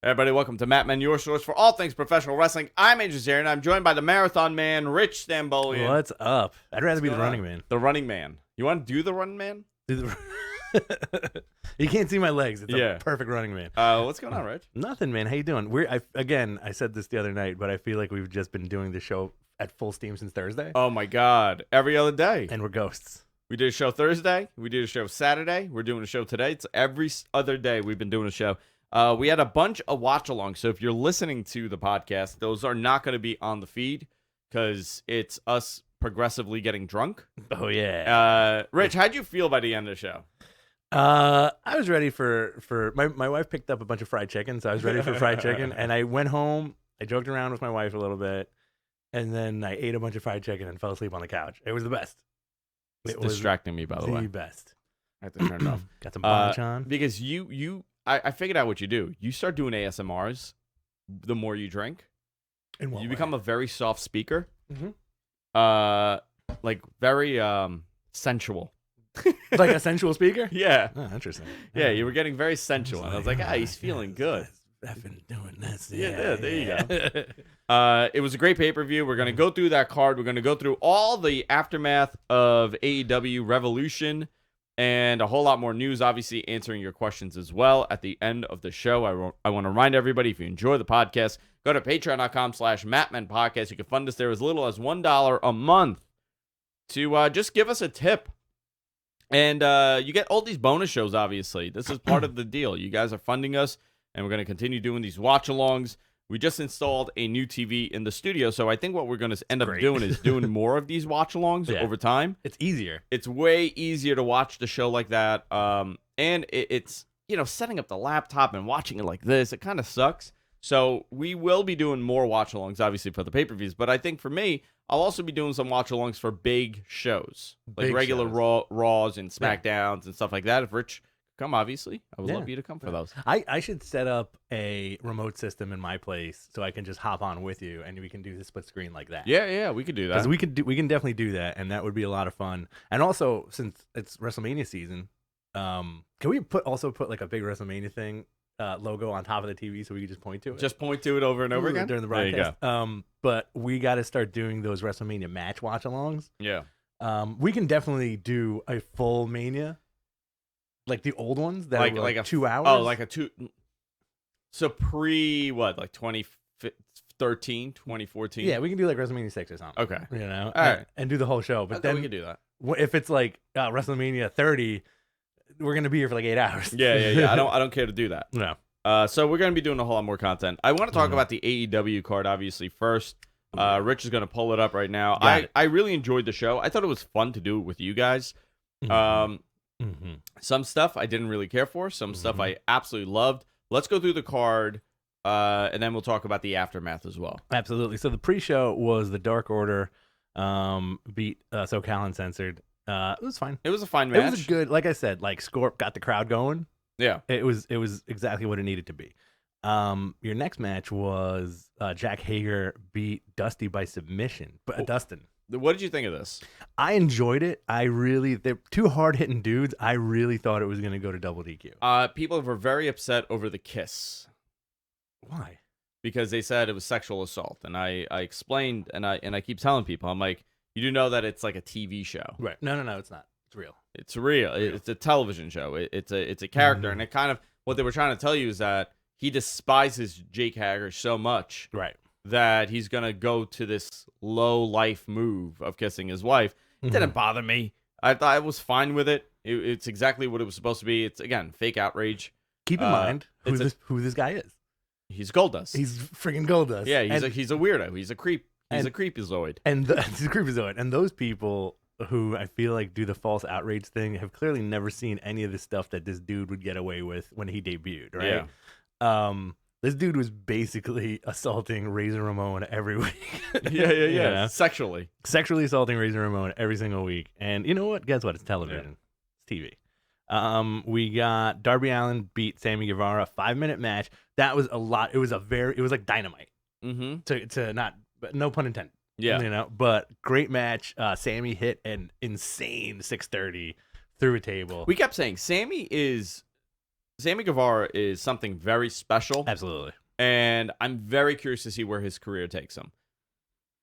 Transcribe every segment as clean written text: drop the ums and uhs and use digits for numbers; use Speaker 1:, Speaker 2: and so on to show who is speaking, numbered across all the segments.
Speaker 1: Everybody, welcome to Matt Men, your source for all things professional wrestling. I'm Andrew Zarian. I'm joined by the Marathon Man, Rich Stambolian.
Speaker 2: What's up? I'd rather be the running man.
Speaker 1: The running man. You want to do the running man?
Speaker 2: You can't see my legs. It's a perfect running man.
Speaker 1: What's going on, Rich?
Speaker 2: Nothing, man. How you doing? I said this the other night, but I feel like we've just been doing the show at full steam since Thursday.
Speaker 1: Oh, my God. Every other day.
Speaker 2: And we're ghosts.
Speaker 1: We did a show Thursday. We did a show Saturday. We're doing a show today. It's every other day we've been doing a show. We had a bunch of watch-alongs, so if you're listening to the podcast, those are not going to be on the feed because it's us progressively getting drunk.
Speaker 2: Oh, yeah.
Speaker 1: Rich, how'd you feel by the end of the show?
Speaker 2: I was ready for my wife picked up a bunch of fried chicken, so I was ready for fried chicken, and I went home, I joked around with my wife a little bit, and then I ate a bunch of fried chicken and fell asleep on the couch. It was the best.
Speaker 1: It was distracting me, by the way.
Speaker 2: The best.
Speaker 1: I have to turn it off.
Speaker 2: Got some bunch on.
Speaker 1: Because I figured out what you do. You start doing ASMRs the more you drink.
Speaker 2: In what
Speaker 1: you
Speaker 2: way?
Speaker 1: become a very soft speaker.
Speaker 2: Mm-hmm.
Speaker 1: Like very sensual.
Speaker 2: Like a sensual speaker?
Speaker 1: Yeah.
Speaker 2: Oh, interesting.
Speaker 1: Yeah, you were getting very sensual. And I was like, he's feeling good.
Speaker 2: I've been doing this.
Speaker 1: Yeah, there you go. It was a great pay-per-view. We're going to go through that card. We're going to go through all the aftermath of AEW Revolution and a whole lot more news, obviously answering your questions as well at the end of the show. I want to remind everybody, if you enjoy the podcast, go to patreon.com/MattMenPodcast. You can fund us there as little as $1 a month to just give us a tip. And you get all these bonus shows, obviously. This is part of the deal. You guys are funding us, and we're going to continue doing these watch-alongs. We just installed a new TV in the studio, so I think what we're going to end up doing is doing more of these watch-alongs over time.
Speaker 2: It's easier.
Speaker 1: It's way easier to watch the show like that, and it's, setting up the laptop and watching it like this, it kind of sucks. So we will be doing more watch-alongs, obviously, for the pay-per-views, but I think for me, I'll also be doing some watch-alongs for big shows, like regular Raws and SmackDowns and stuff like that. If Rich come, obviously, I would love you to come for those.
Speaker 2: I should set up a remote system in my place so I can just hop on with you and we can do the split screen like that.
Speaker 1: Yeah, we could do that.
Speaker 2: Because we can definitely do that, and that would be a lot of fun. And also, since it's WrestleMania season, can we put like a big WrestleMania thing logo on top of the TV so we can just point to it?
Speaker 1: Just point to it over and over again
Speaker 2: during the broadcast.
Speaker 1: There you go.
Speaker 2: But we got to start doing those WrestleMania match watch-alongs.
Speaker 1: Yeah.
Speaker 2: We can definitely do a full Mania. Like the old ones that are like 2 hours?
Speaker 1: Oh, like a 2. So like 2013, 2014?
Speaker 2: Yeah, we can do like WrestleMania 6 or something.
Speaker 1: Okay.
Speaker 2: All
Speaker 1: right.
Speaker 2: And do the whole show. But then
Speaker 1: we can do that.
Speaker 2: If it's like WrestleMania 30, we're going to be here for like 8 hours.
Speaker 1: Yeah. I don't care to do that.
Speaker 2: No.
Speaker 1: So we're going to be doing a whole lot more content. I want to talk about the AEW card, obviously, first. Rich is going to pull it up right now. I really enjoyed the show. I thought it was fun to do it with you guys. Some stuff I didn't really care for. Some stuff I absolutely loved. Let's go through the card, and then we'll talk about the aftermath as well.
Speaker 2: Absolutely. So the pre-show was the Dark Order beat SoCal Uncensored. It was fine.
Speaker 1: It was a fine match.
Speaker 2: It was good. Like I said, like Scorp got the crowd going.
Speaker 1: Yeah.
Speaker 2: It was exactly what it needed to be. Your next match was Jack Hager beat Dusty by submission. But Dustin.
Speaker 1: What did you think of this?
Speaker 2: I enjoyed it. They're two hard-hitting dudes. I really thought it was going to go to double DQ.
Speaker 1: People were very upset over the kiss.
Speaker 2: Why?
Speaker 1: Because they said it was sexual assault, and I explained, and I keep telling people, I'm like, you do know that it's like a TV show,
Speaker 2: right? No, it's not. It's real.
Speaker 1: It's real. It's a television show. It's a character, and it kind of what they were trying to tell you is that he despises Jake Hager so much,
Speaker 2: right?
Speaker 1: That he's going to go to this low-life move of kissing his wife. It didn't bother me. I thought I was fine with it. It's exactly what it was supposed to be. It's, again, fake outrage.
Speaker 2: Keep in mind who this guy is.
Speaker 1: He's Goldust.
Speaker 2: He's freaking Goldust.
Speaker 1: Yeah, he's a weirdo. He's a creep. He's a creepazoid.
Speaker 2: He's a creepazoid. And those people who I feel like do the false outrage thing have clearly never seen any of the stuff that this dude would get away with when he debuted, right?
Speaker 1: Yeah.
Speaker 2: This dude was basically assaulting Razor Ramon every week.
Speaker 1: Yeah.
Speaker 2: You know?
Speaker 1: Sexually
Speaker 2: assaulting Razor Ramon every single week. And you know what? Guess what? It's television. Yeah. It's TV. We got Darby Allin beat Sammy Guevara, 5-minute match. That was a lot. It was like dynamite. To not, but no pun intended.
Speaker 1: Yeah.
Speaker 2: But great match. Sammy hit an insane 630 through a table.
Speaker 1: We kept saying Sammy is Sammy Guevara is something very special.
Speaker 2: Absolutely.
Speaker 1: And I'm very curious to see where his career takes him.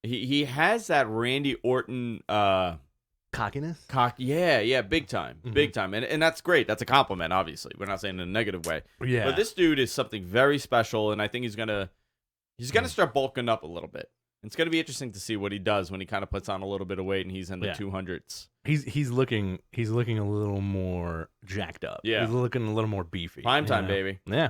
Speaker 1: He has that Randy Orton
Speaker 2: cockiness.
Speaker 1: Yeah, big time, big time, and that's great. That's a compliment. Obviously, we're not saying in a negative way.
Speaker 2: Yeah.
Speaker 1: But this dude is something very special, and I think he's gonna start bulking up a little bit. It's gonna be interesting to see what he does when he kind of puts on a little bit of weight and he's in the 200s.
Speaker 2: He's looking a little more jacked up.
Speaker 1: Yeah,
Speaker 2: he's looking a little more beefy.
Speaker 1: Prime time, baby.
Speaker 2: Yeah.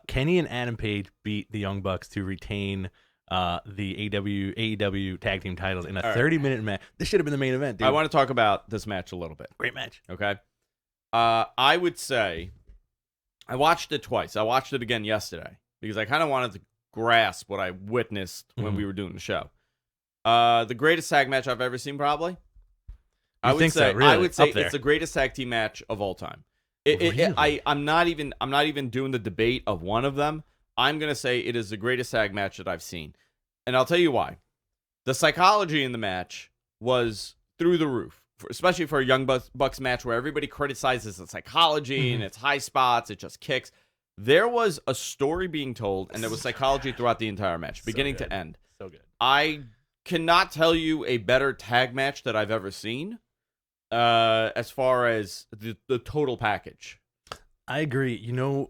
Speaker 2: Kenny and Adam Page beat the Young Bucks to retain the AEW Tag Team titles in a 30-minute match. This should have been the main event, dude.
Speaker 1: I want to talk about this match a little bit.
Speaker 2: Great match.
Speaker 1: Okay. I would say I watched it twice. I watched it again yesterday because I kind of wanted to grasp what I witnessed when we were doing the show. The greatest tag match I've ever seen, probably. I would say it's the greatest tag team match of all time. I'm not even doing the debate of one of them. I'm going to say it is the greatest tag match that I've seen. And I'll tell you why. The psychology in the match was through the roof, especially for a Young Bucks match where everybody criticizes the psychology and its high spots, it just kicks. There was a story being told, and there was psychology throughout the entire match, beginning to end.
Speaker 2: So good.
Speaker 1: I cannot tell you a better tag match that I've ever seen as far as the total package.
Speaker 2: I agree.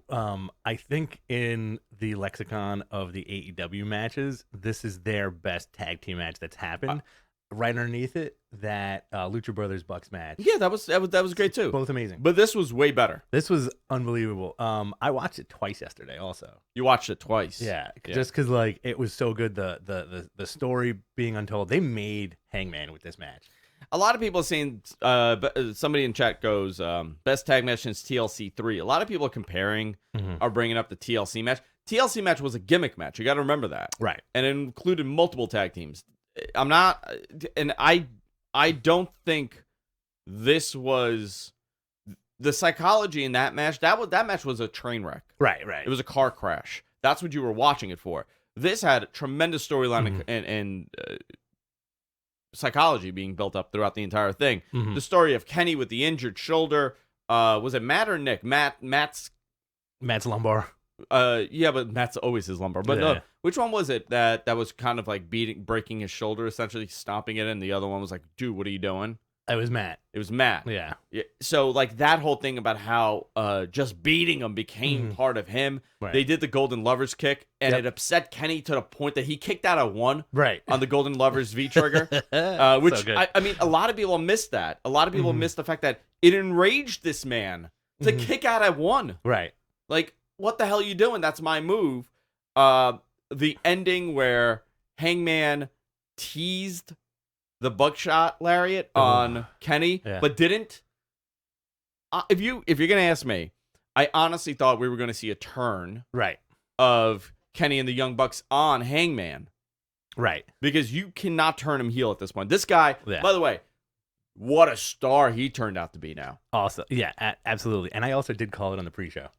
Speaker 2: I think in the lexicon of the AEW matches, this is their best tag team match that's happened. Right underneath it, that Lucha Brothers Bucks match.
Speaker 1: Yeah, that was great too.
Speaker 2: Both amazing.
Speaker 1: But this was way better.
Speaker 2: This was unbelievable. I watched it twice yesterday. Also,
Speaker 1: you watched it twice.
Speaker 2: Yeah. Just because it was so good. The story being untold. They made Hangman with this match.
Speaker 1: A lot of people are saying, somebody in chat goes, best tag match since TLC 3. A lot of people are comparing or bringing up the TLC match. TLC match was a gimmick match. You got to remember that.
Speaker 2: Right.
Speaker 1: And it included multiple tag teams. I don't think this was the psychology in that match. That match was a train wreck.
Speaker 2: Right.
Speaker 1: It was a car crash. That's what you were watching it for. This had a tremendous storyline and psychology being built up throughout the entire thing. The story of Kenny with the injured shoulder. Was it Matt or Nick? Matt's
Speaker 2: lumbar.
Speaker 1: Yeah, but Matt's always his lumbar. But no, which one was it that was kind of like breaking his shoulder, essentially stomping it, and the other one was like, dude, what are you doing?
Speaker 2: It was Matt.
Speaker 1: Yeah. So like that whole thing about how just beating him became part of him. Right. They did the Golden Lovers kick, and it upset Kenny to the point that he kicked out at 1 on the Golden Lovers V trigger. Which so I mean, a lot of people missed that. A lot of people missed the fact that it enraged this man to kick out at 1.
Speaker 2: Right.
Speaker 1: Like, what the hell are you doing? That's my move. The ending where Hangman teased the buckshot lariat on Kenny, but didn't. If you're gonna ask me, I honestly thought we were gonna see a turn of Kenny and the Young Bucks on Hangman, because you cannot turn him heel at this point. This guy, by the way, what a star he turned out to be now.
Speaker 2: Also, yeah, absolutely. And I also did call it on the pre-show.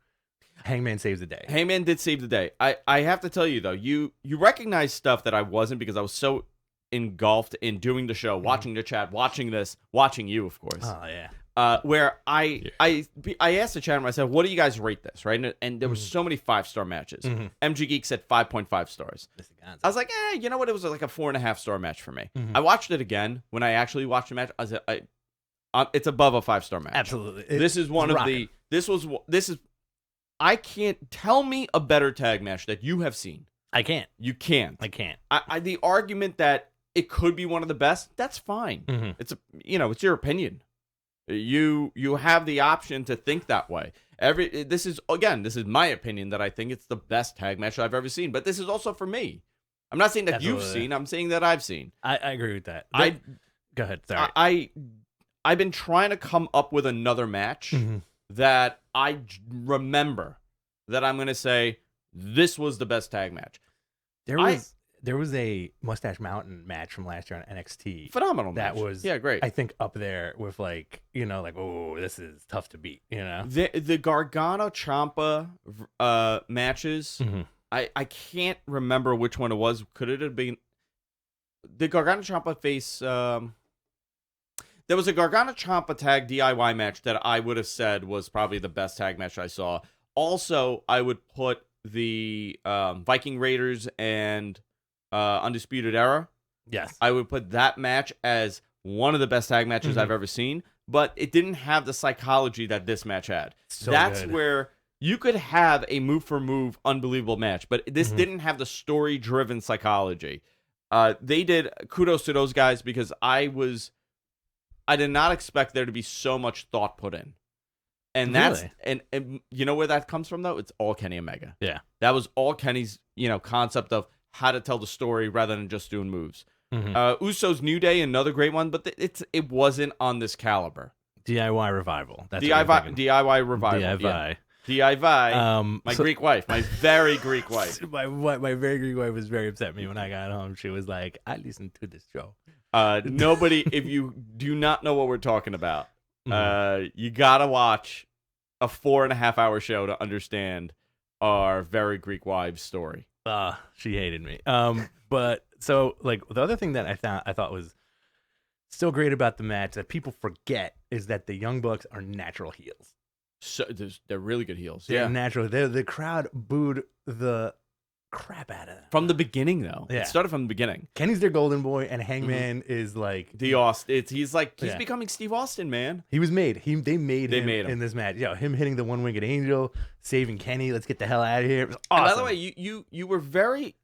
Speaker 2: Hangman saves the day.
Speaker 1: Hangman did save the day. I have to tell you though, you recognize stuff that I wasn't, because I was so engulfed in doing the show, watching the chat, watching this, watching you, of course.
Speaker 2: Oh yeah.
Speaker 1: Where I asked the chat, I said, "What do you guys rate this?" Right, and there were so many 5-star matches. MG Geek said 5.5 stars. I was like, you know what? It was like a 4.5-star match for me. I watched it again. When I actually watched the match, I said, it's above a 5-star match.
Speaker 2: Absolutely.
Speaker 1: This is one of the. This is. I can't tell me a better tag match that you have seen.
Speaker 2: I can't.
Speaker 1: You can't.
Speaker 2: I can't.
Speaker 1: The argument that it could be one of the best, that's fine. It's it's your opinion. You have the option to think that way. This is my opinion that I think it's the best tag match I've ever seen. But this is also for me. I'm not saying that you've seen. I'm saying that I've seen.
Speaker 2: I agree with that. Go ahead. Sorry.
Speaker 1: I've been trying to come up with another match that I remember that I'm going to say this was the best tag match.
Speaker 2: There was a Mustache Mountain match from last year on NXT.
Speaker 1: Phenomenal
Speaker 2: that
Speaker 1: match.
Speaker 2: Was
Speaker 1: great.
Speaker 2: I think up there with oh, this is tough to beat,
Speaker 1: The Gargano Ciampa matches. I can't remember which one it was. Could it have been the Gargano Ciampa face There was a Gargano Ciampa tag DIY match that I would have said was probably the best tag match I saw. Also, I would put the Viking Raiders and Undisputed Era.
Speaker 2: Yes.
Speaker 1: I would put that match as one of the best tag matches I've ever seen, but it didn't have the psychology that this match had.
Speaker 2: So
Speaker 1: That's
Speaker 2: good.
Speaker 1: where you could have a move-for-move unbelievable match, but this didn't have the story-driven psychology. They did kudos to those guys because I did not expect there to be so much thought put in. And that's
Speaker 2: Really?
Speaker 1: and you know where that comes from though? It's all Kenny Omega.
Speaker 2: Yeah.
Speaker 1: That was all Kenny's, concept of how to tell the story rather than just doing moves. Usos New Day, another great one, but it wasn't on this caliber.
Speaker 2: DIY revival. That's
Speaker 1: DIY revival.
Speaker 2: DIY.
Speaker 1: Yeah. DIY. Greek wife, my very Greek wife.
Speaker 2: My very Greek wife was very upset at me when I got home. She was like, "I listened to this show."
Speaker 1: Nobody, if you do not know what we're talking about, you gotta watch a 4.5-hour show to understand our very Greek wives story.
Speaker 2: She hated me. But so like the other thing that I thought was still great about the match that people forget is that the Young Bucks are natural heels.
Speaker 1: So they're really good heels.
Speaker 2: They're natural. The crowd booed the crap out of them
Speaker 1: from the beginning, though.
Speaker 2: Yeah.
Speaker 1: It started from the beginning.
Speaker 2: Kenny's their golden boy, and Hangman is like
Speaker 1: he's becoming Steve Austin, man.
Speaker 2: He was made. They made him
Speaker 1: in
Speaker 2: this match. Him hitting the one-winged angel, saving Kenny. Let's get the hell out of here. It was awesome.
Speaker 1: And by the way, you were very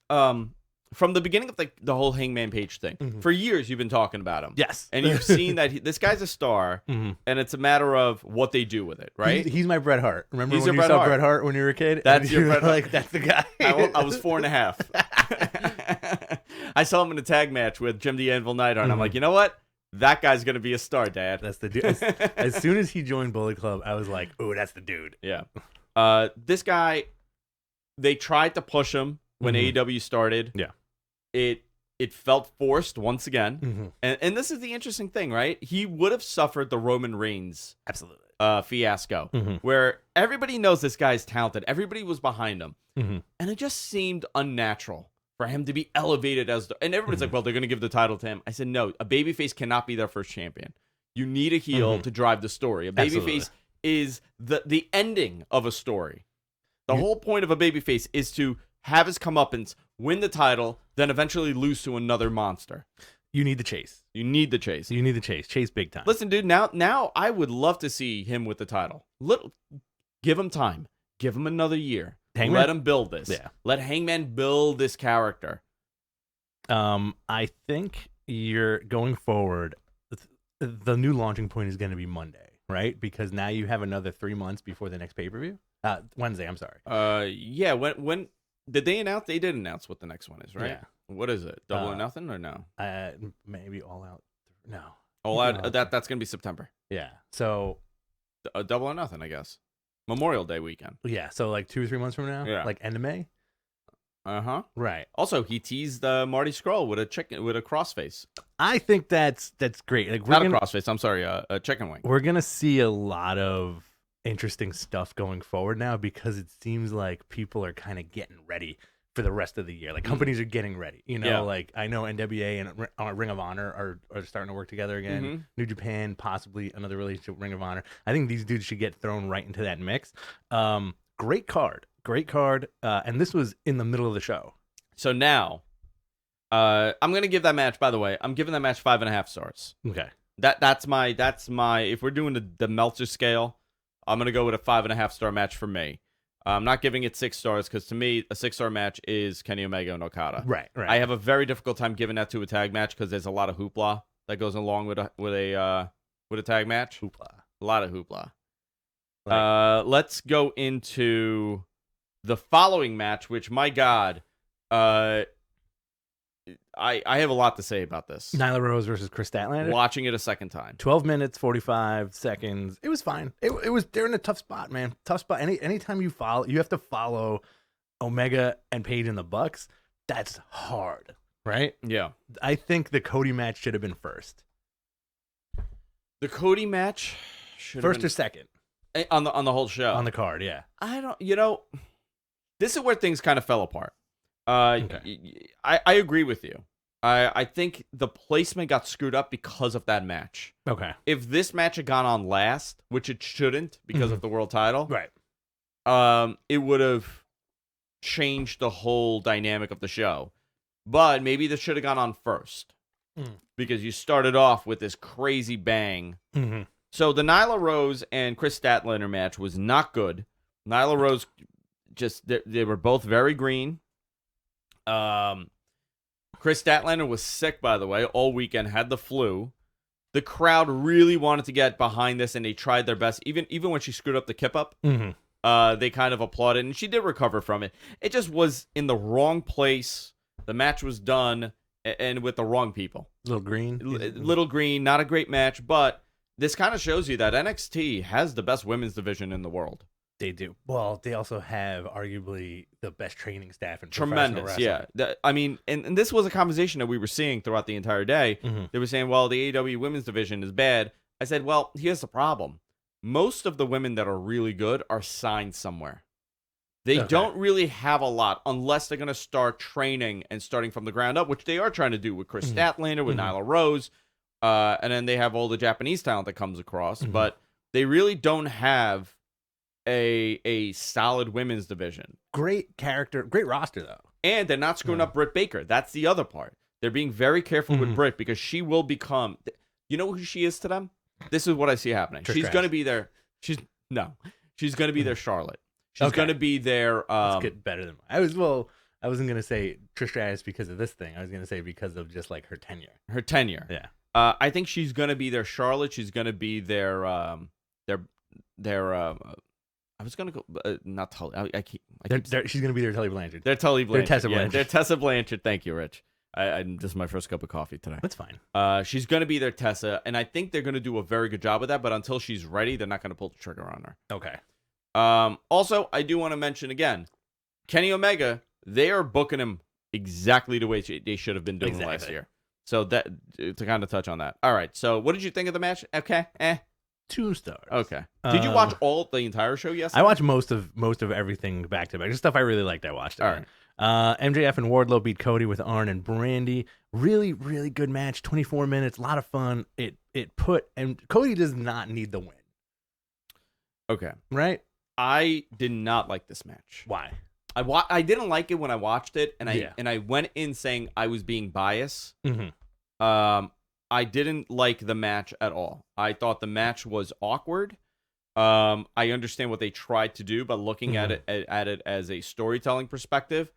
Speaker 1: from the beginning of the whole Hangman Page thing. For years, you've been talking about him.
Speaker 2: Yes,
Speaker 1: and you've seen that this guy's a star, and it's a matter of what they do with it, right?
Speaker 2: He's my Bret Hart. Remember when you
Speaker 1: saw
Speaker 2: saw Bret Hart when you were a kid?
Speaker 1: That's your Bret Hart.
Speaker 2: Like that's the guy.
Speaker 1: I was 4.5. I saw him in a tag match with Jim the Anvil Neidhart, and I'm like, you know what? That guy's gonna be a star, Dad.
Speaker 2: That's the dude. As soon as he joined Bullet Club, I was like, oh, that's the dude.
Speaker 1: Yeah. This guy, they tried to push him when AEW started.
Speaker 2: Yeah.
Speaker 1: It felt forced once again. And this is the interesting thing, right? He would have suffered the Roman Reigns fiasco, where everybody knows this guy's talented. Everybody was behind him. And it just seemed unnatural for him to be elevated and everybody's like, well, they're going to give the title to him. I said, no, a babyface cannot be their first champion. You need a heel to drive the story. A babyface is the ending of a story. The whole point of a babyface is to have his comeuppance, win the title, then eventually lose to another monster.
Speaker 2: You need the chase. Chase big time.
Speaker 1: Listen, dude, now I would love to see him with the title. Give him time. Give him another year.
Speaker 2: Hangman?
Speaker 1: Let him build this.
Speaker 2: Yeah.
Speaker 1: Let Hangman build this character.
Speaker 2: I think you're going forward. The new launching point is going to be Monday, right? Because now you have another 3 months before the next pay-per-view. Wednesday, I'm sorry.
Speaker 1: Yeah. When did they announce? They did announce what the next one is, right?
Speaker 2: Yeah.
Speaker 1: What is it? Double or Nothing or no?
Speaker 2: Maybe All Out. No.
Speaker 1: All Out. That's gonna be September.
Speaker 2: Yeah. So.
Speaker 1: Double or Nothing, I guess. Memorial Day weekend.
Speaker 2: Yeah. So like 2 or 3 months from now.
Speaker 1: Yeah.
Speaker 2: Like end of May. Right.
Speaker 1: Also, he teased Marty Scurll with a crossface.
Speaker 2: I think that's great. Like
Speaker 1: Not a crossface. I'm sorry, a chicken wing.
Speaker 2: We're gonna see a lot of interesting stuff going forward now because it seems like people are kind of getting ready for the rest of the year. Like companies are getting ready. Like I know NWA and Ring of Honor are starting to work together again. New Japan, possibly another relationship with Ring of Honor. I think these dudes should get thrown right into that mix. Great card. And this was in the middle of the show.
Speaker 1: So now, I'm gonna give that match. By the way, I'm giving that match 5.5 stars.
Speaker 2: Okay.
Speaker 1: That's my. If we're doing the Meltzer scale, I'm gonna go with a 5.5 star match for me. I'm not giving it 6 stars because to me, a 6-star match is Kenny Omega and Okada.
Speaker 2: Right.
Speaker 1: I have a very difficult time giving that to a tag match because there's a lot of hoopla that goes along with a tag match.
Speaker 2: Hoopla.
Speaker 1: A lot of hoopla.
Speaker 2: Like,
Speaker 1: let's go into the following match, which, my God, I have a lot to say about this.
Speaker 2: Nyla Rose versus Chris Statlander.
Speaker 1: Watching it a second time.
Speaker 2: 12 minutes, 45 seconds. It was fine. It was, they're in a tough spot, man. Tough spot. Anytime you have to follow Omega and Page in the Bucks, that's hard, right?
Speaker 1: Yeah.
Speaker 2: I think the Cody match should have been first.
Speaker 1: The Cody match should
Speaker 2: first
Speaker 1: have been
Speaker 2: or second
Speaker 1: on the whole show.
Speaker 2: on the card, yeah.
Speaker 1: I don't. This is where things kind of fell apart.
Speaker 2: Okay.
Speaker 1: I agree with you. I think the placement got screwed up because of that match.
Speaker 2: Okay.
Speaker 1: If this match had gone on last, which it shouldn't because of the world title,
Speaker 2: Right.
Speaker 1: It would have changed the whole dynamic of the show. But maybe this should have gone on first because you started off with this crazy bang.
Speaker 2: Mm-hmm.
Speaker 1: So the Nyla Rose and Chris Statlander match was not good. Nyla Rose they were both very green. Chris Statlander was sick, by the way, all weekend, had the flu. The crowd really wanted to get behind this, and they tried their best. Even when she screwed up the kip up, they kind of applauded, and she did recover from it. It just was in the wrong place. The match was done, and with the wrong people.
Speaker 2: Little green,
Speaker 1: not a great match, but this kind of shows you that NXT has the best women's division in the world.
Speaker 2: They do. Well, they also have arguably the best training staff in
Speaker 1: Tremendous,
Speaker 2: professional wrestling.
Speaker 1: I mean, and this was a conversation that we were seeing throughout the entire day. They were saying, well, the AEW women's division is bad. I said, well, here's the problem. Most of the women that are really good are signed somewhere. They don't really have a lot unless they're going to start training and starting from the ground up, which they are trying to do with Chris Statlander, with Nyla Rose, and then they have all the Japanese talent that comes across. But they really don't have a solid women's division.
Speaker 2: Great roster though.
Speaker 1: And they're not screwing up Britt Baker. That's the other part. They're being very careful with Britt because she will become, you know who she is to them? This is what I see happening. She's going to be their she's going to be their Charlotte. She's going to be their
Speaker 2: Let's get better than I wasn't going to say Trish Stratus because of this thing. I was going to say because of just like her tenure.
Speaker 1: Yeah. I think she's going to be their Charlotte. She's going to be their I was gonna go not Tully.
Speaker 2: She's gonna be their Tully Blanchard.
Speaker 1: They're Tully Blanchard.
Speaker 2: They're Tessa Blanchard.
Speaker 1: They're Tessa Blanchard. Thank you, Rich. This is my first cup of coffee today.
Speaker 2: That's fine.
Speaker 1: She's gonna be their Tessa, and I think they're gonna do a very good job with that. But until she's ready, they're not gonna pull the trigger on her.
Speaker 2: Okay.
Speaker 1: Also, I do want to mention again, Kenny Omega. They are booking him exactly the way they should have been doing last year. So that to kind of touch on that. All right. So what did you think of the match? Okay.
Speaker 2: 2 stars.
Speaker 1: Okay. Did you watch the entire show yesterday?
Speaker 2: I watched most of everything back to back. Just stuff I really liked. I watched it.
Speaker 1: All right.
Speaker 2: MJF and Wardlow beat Cody with Arn and Brandy. Really, really good match. 24 minutes. A lot of fun. And Cody does not need the win.
Speaker 1: Okay.
Speaker 2: Right?
Speaker 1: I did not like this match.
Speaker 2: Why?
Speaker 1: I didn't like it when I watched it, and I went in saying I was being biased. I didn't like the match at all. I thought the match was awkward. I understand what they tried to do, but looking at it as a storytelling perspective,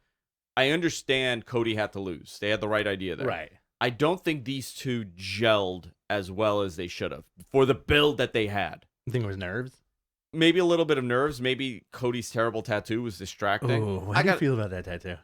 Speaker 1: I understand Cody had to lose. They had the right idea there.
Speaker 2: Right.
Speaker 1: I don't think these two gelled as well as they should have for the build that they had.
Speaker 2: You think it was nerves?
Speaker 1: Maybe a little bit of nerves. Maybe Cody's terrible tattoo was distracting.
Speaker 2: Ooh, how do you feel about that tattoo?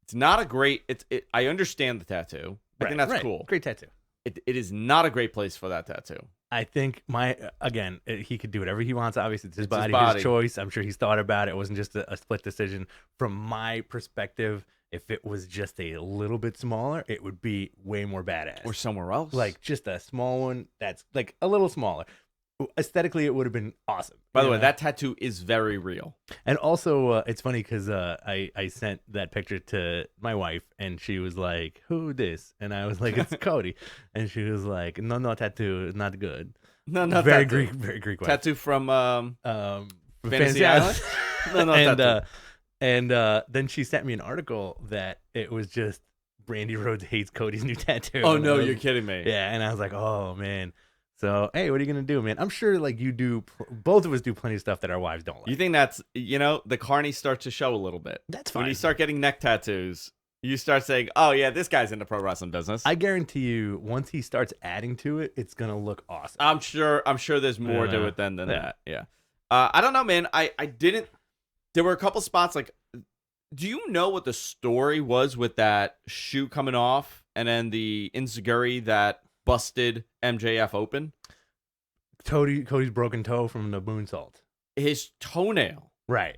Speaker 1: It's not a great. I understand the tattoo. I think that's cool.
Speaker 2: Great tattoo.
Speaker 1: It is not a great place for that tattoo.
Speaker 2: I think he could do whatever he wants. Obviously, it's his body, his choice. I'm sure he's thought about it. It wasn't just a split decision. From my perspective, if it was just a little bit smaller, it would be way more badass.
Speaker 1: Or somewhere else.
Speaker 2: Like just a small one that's like a little smaller. Aesthetically, it would have been awesome.
Speaker 1: By the way, that tattoo is very real.
Speaker 2: And also, it's funny because I sent that picture to my wife, and she was like, "Who this?" And I was like, "It's Cody." And she was like, "No, tattoo is not good."
Speaker 1: No,
Speaker 2: very
Speaker 1: tattoo.
Speaker 2: Greek, very Greek.
Speaker 1: Tattoo from
Speaker 2: Fantasy Island.
Speaker 1: No,
Speaker 2: and then she sent me an article that it was just Brandy Rhodes hates Cody's new tattoo.
Speaker 1: Oh no, you're kidding me.
Speaker 2: Yeah, and I was like, "Oh man." So, hey, what are you going to do, man? I'm sure like you do, both of us do plenty of stuff that our wives don't like.
Speaker 1: You think that's, the carny starts to show a little bit.
Speaker 2: That's fine.
Speaker 1: When you start getting neck tattoos, you start saying, oh yeah, this guy's in the pro wrestling business.
Speaker 2: I guarantee you, once he starts adding to it, it's going to look awesome.
Speaker 1: I'm sure there's more to it than that. Yeah. I don't know, man. There were a couple spots like, do you know what the story was with that shoe coming off and then the enziguri that busted MJF open?
Speaker 2: Cody's broken toe from the moonsault.
Speaker 1: His toenail.
Speaker 2: Right.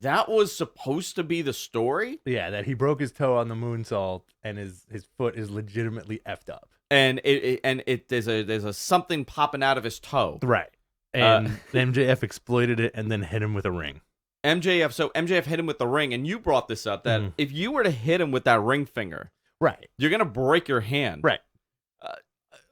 Speaker 1: That was supposed to be the story?
Speaker 2: Yeah, that he broke his toe on the moonsault and his foot is legitimately effed up.
Speaker 1: And there's a something popping out of his toe.
Speaker 2: Right. And MJF exploited it and then hit him with a ring.
Speaker 1: MJF hit him with the ring, and you brought this up that if you were to hit him with that ring finger,
Speaker 2: Right.
Speaker 1: You're gonna break your hand.
Speaker 2: Right.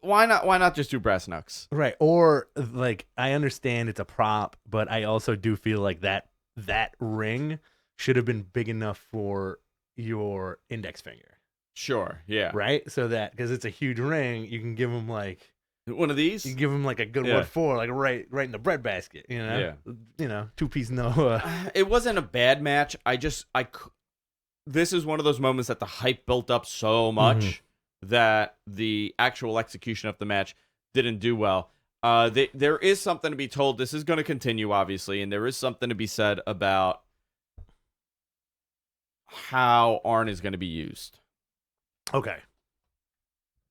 Speaker 1: Why not just do brass knucks?
Speaker 2: Right. Or like I understand it's a prop, but I also do feel like that ring should have been big enough for your index finger.
Speaker 1: Sure. Yeah.
Speaker 2: Right? So that because it's a huge ring, you can give him like
Speaker 1: One of these.
Speaker 2: you give him like a good
Speaker 1: Yeah.
Speaker 2: what for, like right in the breadbasket, you know?
Speaker 1: Yeah.
Speaker 2: You know, 2-piece no.
Speaker 1: It wasn't a bad match. This is one of those moments that the hype built up so much that the actual execution of the match didn't do well. There is something to be told. This is going to continue, obviously, and there is something to be said about how Arn is going to be used.
Speaker 2: Okay.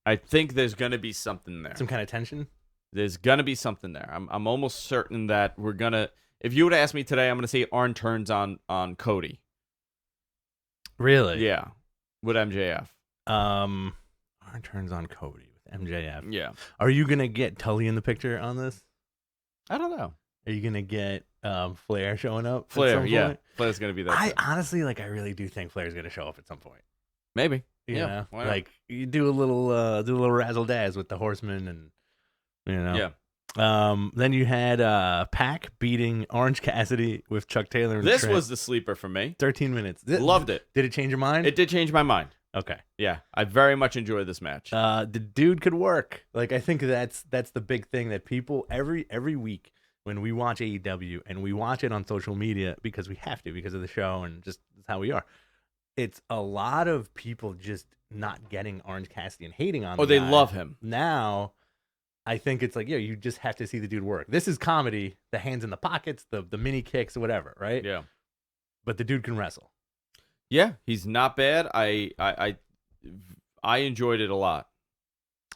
Speaker 1: I think there's going to be something there.
Speaker 2: Some kind of tension?
Speaker 1: There's going to be something there. I'm almost certain that we're going to... If you would have asked me today, I'm going to say Arn turns on Cody.
Speaker 2: Really?
Speaker 1: Yeah. With MJF.
Speaker 2: Arn turns on Cody with MJF.
Speaker 1: Yeah.
Speaker 2: Are you going to get Tully in the picture on this?
Speaker 1: I don't know.
Speaker 2: Are you going to get Flair showing up?
Speaker 1: Flair,
Speaker 2: at some
Speaker 1: yeah.
Speaker 2: point?
Speaker 1: Flair's going to be there.
Speaker 2: I honestly, like, I really do think Flair's going to show up at some point.
Speaker 1: Maybe.
Speaker 2: You
Speaker 1: Yeah,
Speaker 2: know?
Speaker 1: why not?
Speaker 2: Like, you do a little razzle dazzle with the Horsemen and, you know.
Speaker 1: Yeah.
Speaker 2: Then you had Pac beating Orange Cassidy with Chuck Taylor. And
Speaker 1: This
Speaker 2: Trent.
Speaker 1: was the sleeper for me.
Speaker 2: 13 minutes.
Speaker 1: Loved it.
Speaker 2: Did it change your mind?
Speaker 1: It did change my mind.
Speaker 2: Okay.
Speaker 1: Yeah, I very much enjoyed this match.
Speaker 2: The dude could work. Like, I think that's the big thing that people every week when we watch AEW and we watch it on social media because we have to because of the show and just that's how we are. It's a lot of people just not getting Orange Cassidy and hating on.
Speaker 1: They love him
Speaker 2: now. I think it's like, you just have to see the dude work. This is comedy, the hands in the pockets, the mini kicks, whatever, right?
Speaker 1: Yeah.
Speaker 2: But the dude can wrestle.
Speaker 1: Yeah, he's not bad. I enjoyed it a lot.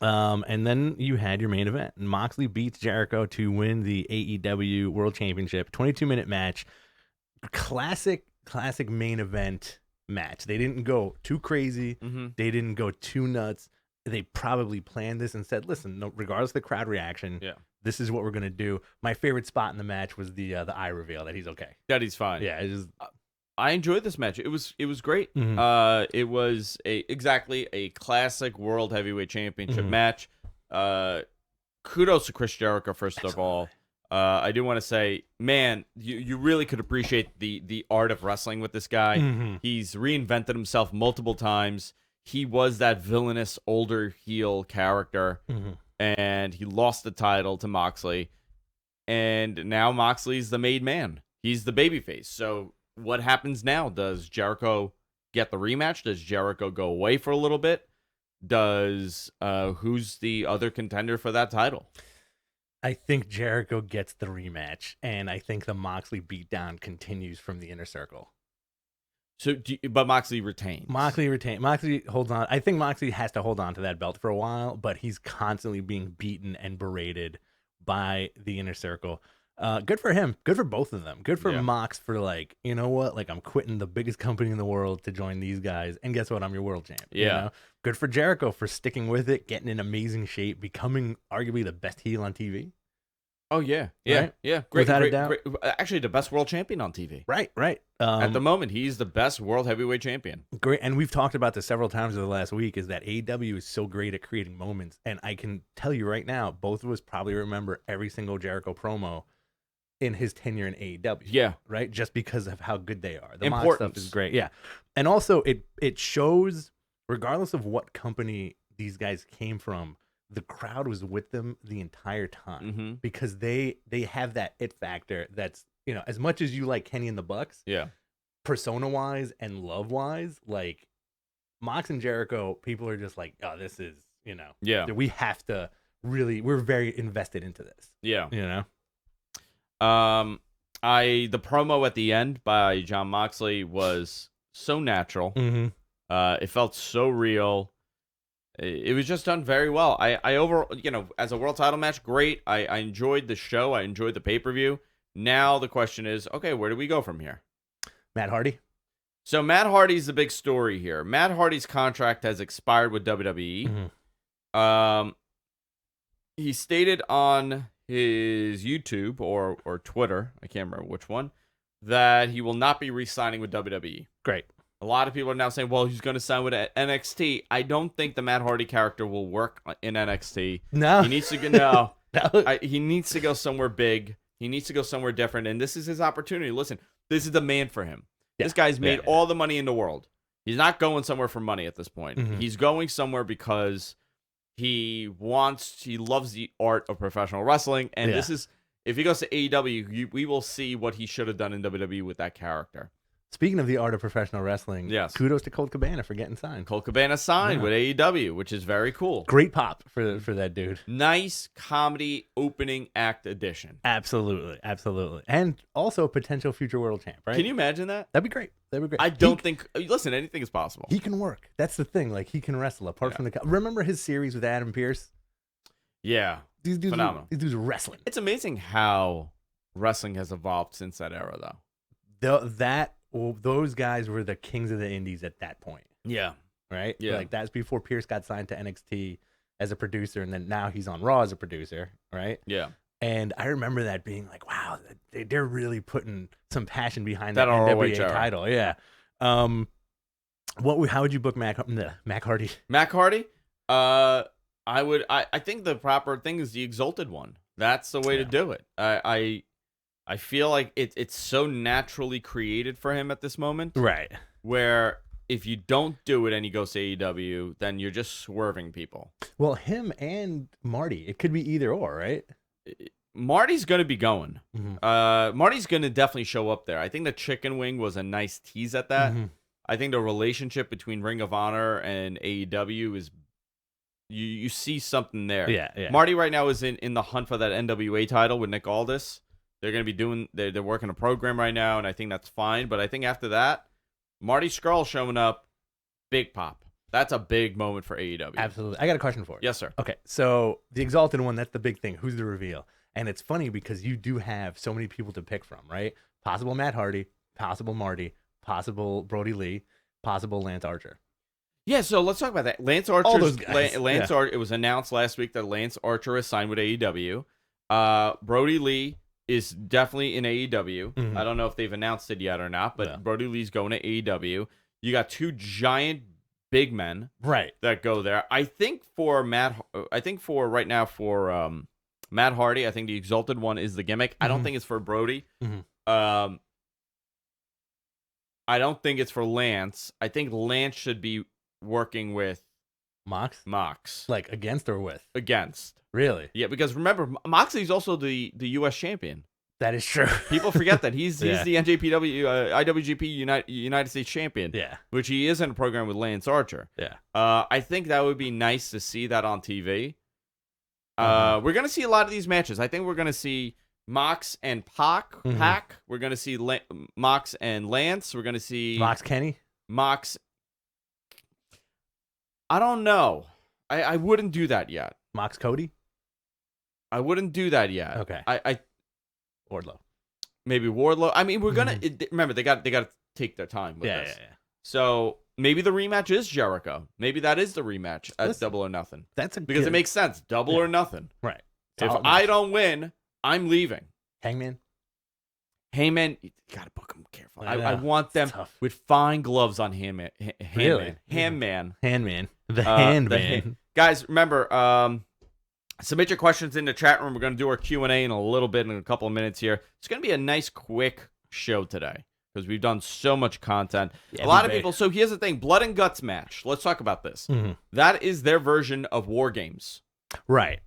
Speaker 2: And then you had your main event. Moxley beats Jericho to win the AEW World Championship. 22-minute match. Classic main event match. They didn't go too crazy.
Speaker 1: Mm-hmm.
Speaker 2: They didn't go too nuts. They probably planned this and said, listen, no, regardless of the crowd reaction, this is what we're going to do. My favorite spot in the match was the eye reveal that he's okay.
Speaker 1: That he's fine.
Speaker 2: Yeah. It just,
Speaker 1: I enjoyed this match. It was great.
Speaker 2: Mhm.
Speaker 1: It was exactly a classic World Heavyweight Championship
Speaker 2: Mhm.
Speaker 1: match. Kudos to Chris Jericho, first of all. I do want to say, man, you really could appreciate the art of wrestling with this guy.
Speaker 2: Mhm.
Speaker 1: He's reinvented himself multiple times. He was that villainous older heel character,
Speaker 2: Mhm.
Speaker 1: and he lost the title to Moxley. And now Moxley's the made man. He's the babyface. So what happens now? Does Jericho get the rematch? Does Jericho go away for a little bit? Does who's the other contender for that title?
Speaker 2: I think Jericho gets the rematch, and I think the Moxley beatdown continues from the Inner Circle.
Speaker 1: So, but Moxley retains.
Speaker 2: Moxley holds on. I think Moxley has to hold on to that belt for a while, but he's constantly being beaten and berated by the Inner Circle. Good for him. Good for both of them. Good for Mox for like, you know what? Like, I'm quitting the biggest company in the world to join these guys, and guess what? I'm your world champ.
Speaker 1: Yeah.
Speaker 2: You know? Good for Jericho for sticking with it, getting in amazing shape, becoming arguably the best heel on TV.
Speaker 1: Oh yeah,
Speaker 2: Right?
Speaker 1: yeah. Great,
Speaker 2: Without a
Speaker 1: great,
Speaker 2: doubt.
Speaker 1: great. Actually, the best world champion on TV.
Speaker 2: Right.
Speaker 1: At the moment, he's the best world heavyweight champion.
Speaker 2: Great, and we've talked about this several times over the last week, is that AEW is so great at creating moments, and I can tell you right now, both of us probably remember every single Jericho promo in his tenure in AEW.
Speaker 1: Yeah.
Speaker 2: Right? Just because of how good they are. The Mox
Speaker 1: Importance.
Speaker 2: stuff is great. Yeah. And also, it shows, regardless of what company these guys came from, the crowd was with them the entire time
Speaker 1: Mm-hmm.
Speaker 2: because they have that it factor that's, you know, as much as you like Kenny and the Bucks,
Speaker 1: Yeah.
Speaker 2: persona wise and love wise, like Mox and Jericho, people are just like, oh, this is, you know,
Speaker 1: Yeah.
Speaker 2: we have to really, we're very invested into this,
Speaker 1: Yeah.
Speaker 2: you know?
Speaker 1: The promo at the end by Jon Moxley was so natural.
Speaker 2: Mm-hmm.
Speaker 1: It felt so real. It was just done very well. I over, you know, as a world title match, great. I enjoyed the show. I enjoyed the pay-per-view. Now the question is, okay, where do we go from here?
Speaker 2: Matt Hardy.
Speaker 1: So Matt Hardy's the big story here. Matt Hardy's contract has expired with WWE.
Speaker 2: Mm-hmm.
Speaker 1: He stated on his YouTube or Twitter, I can't remember which one, that he will not be re-signing with WWE.
Speaker 2: Great.
Speaker 1: A lot of people are now saying, well, he's going to sign with NXT. I don't think the Matt Hardy character will work in NXT.
Speaker 2: No.
Speaker 1: He needs to go, no.
Speaker 2: No.
Speaker 1: He needs to go somewhere big. He needs to go somewhere different, and this is his opportunity. Listen, this is the man for him.
Speaker 2: Yeah.
Speaker 1: This guy's made
Speaker 2: Yeah.
Speaker 1: all the money in the world. He's not going somewhere for money at this point.
Speaker 2: Mhm.
Speaker 1: He's going somewhere because he loves the art of professional wrestling, and this is, if he goes to AEW, we will see what he should have done in WWE with that character.
Speaker 2: Speaking of the art of professional wrestling,
Speaker 1: Yes.
Speaker 2: kudos to Colt Cabana for getting signed.
Speaker 1: Colt Cabana signed with AEW, which is very cool.
Speaker 2: Great pop for that dude.
Speaker 1: Nice comedy opening act addition.
Speaker 2: Absolutely. And also potential future world champ, right?
Speaker 1: Can you imagine that?
Speaker 2: That'd be great.
Speaker 1: I don't think. Listen, anything is possible.
Speaker 2: He can work. That's the thing. Like, he can wrestle apart from the... Remember his series with Adam Pearce?
Speaker 1: Yeah.
Speaker 2: These dudes
Speaker 1: Phenomenal.
Speaker 2: These dudes are wrestling.
Speaker 1: It's amazing how wrestling has evolved since that era, though.
Speaker 2: Those guys were the kings of the indies at that point,
Speaker 1: Yeah.
Speaker 2: right?
Speaker 1: Yeah.
Speaker 2: Like, that's before Pierce got signed to NXT as a producer, and then now he's on Raw as a producer, right?
Speaker 1: Yeah.
Speaker 2: And I remember that being like, wow, they're really putting some passion behind
Speaker 1: That
Speaker 2: that
Speaker 1: ROH
Speaker 2: NWA
Speaker 1: era.
Speaker 2: title. Yeah. How would you book Mac Hardy?
Speaker 1: Matt Hardy. I think the proper thing is the Exalted One. That's the way to do it. I feel like it's so naturally created for him at this moment.
Speaker 2: Right.
Speaker 1: Where if you don't do it and he goes to AEW, then you're just swerving people.
Speaker 2: Well, him and Marty, it could be either or, right?
Speaker 1: Marty's going to be going.
Speaker 2: Mm-hmm.
Speaker 1: Marty's going to definitely show up there. I think the chicken wing was a nice tease at that.
Speaker 2: Mm-hmm.
Speaker 1: I think the relationship between Ring of Honor and AEW is you see something there.
Speaker 2: Yeah.
Speaker 1: Marty right now is in the hunt for that NWA title with Nick Aldis. They're going to be they're working a program right now, and I think that's fine. But I think after that, Marty Scurll showing up, big pop. That's a big moment for AEW.
Speaker 2: Absolutely. I got a question for you.
Speaker 1: Yes, sir.
Speaker 2: Okay, so the Exalted One, that's the big thing. Who's the reveal? And it's funny because you do have so many people to pick from, right? Possible Matt Hardy, possible Marty, possible Brody Lee, possible Lance Archer.
Speaker 1: Yeah, so let's talk about that. Lance Archer.
Speaker 2: All those guys.
Speaker 1: Archer. It was announced last week that Lance Archer is signed with AEW. Brody Lee is definitely in AEW.
Speaker 2: Mhm.
Speaker 1: I don't know if they've announced it yet or not, but Brody Lee's going to AEW. You got two giant big men,
Speaker 2: right,
Speaker 1: that go there. I think for Matt Hardy, I think the Exalted One is the gimmick. I don't think it's for Brody.
Speaker 2: Mhm.
Speaker 1: I don't think it's for Lance. I think Lance should be working with
Speaker 2: Mox, like against or with?
Speaker 1: Against.
Speaker 2: Really?
Speaker 1: Yeah, because remember, Moxley's also the U.S. champion.
Speaker 2: That is true.
Speaker 1: People forget that he's
Speaker 2: Yeah.
Speaker 1: the NJPW IWGP United States champion.
Speaker 2: Yeah.
Speaker 1: Which he is in a program with Lance Archer.
Speaker 2: Yeah.
Speaker 1: I think that would be nice to see that on TV. We're gonna see a lot of these matches. I think we're gonna see Mox and Pac.
Speaker 2: Mhm.
Speaker 1: We're gonna see Mox and Lance. We're gonna see
Speaker 2: Mox Kenny?
Speaker 1: Mox. I don't know. I wouldn't do that yet.
Speaker 2: Mox Cody?
Speaker 1: I wouldn't do that yet.
Speaker 2: Okay.
Speaker 1: I
Speaker 2: Wardlow.
Speaker 1: maybe Wardlow. I mean, we're gonna remember they got to take their time with
Speaker 2: Yeah,
Speaker 1: this.
Speaker 2: yeah.
Speaker 1: So maybe the rematch is Jericho. Maybe that is the rematch at
Speaker 2: Listen,
Speaker 1: Double or Nothing.
Speaker 2: That's a
Speaker 1: Because it makes sense. Double or Nothing.
Speaker 2: right.
Speaker 1: If
Speaker 2: Solid
Speaker 1: I
Speaker 2: match.
Speaker 1: don't win, I'm leaving.
Speaker 2: Hangman?
Speaker 1: Heyman, you gotta book him carefully.
Speaker 2: I know.
Speaker 1: I want them
Speaker 2: It's tough.
Speaker 1: with fine gloves on Heyman.
Speaker 2: Really?
Speaker 1: Handman.
Speaker 2: Handman. The
Speaker 1: Uh,
Speaker 2: Handman.
Speaker 1: Guys, remember, submit your questions in the chat room. We're going to do our Q&A in a little bit, in a couple of minutes here. It's going to be a nice, quick show today because we've done so much content.
Speaker 2: Yeah,
Speaker 1: a lot of
Speaker 2: big.
Speaker 1: people. So here's the thing. Blood and Guts match. Let's talk about this.
Speaker 2: Mhm.
Speaker 1: That is their version of War Games.
Speaker 2: Right.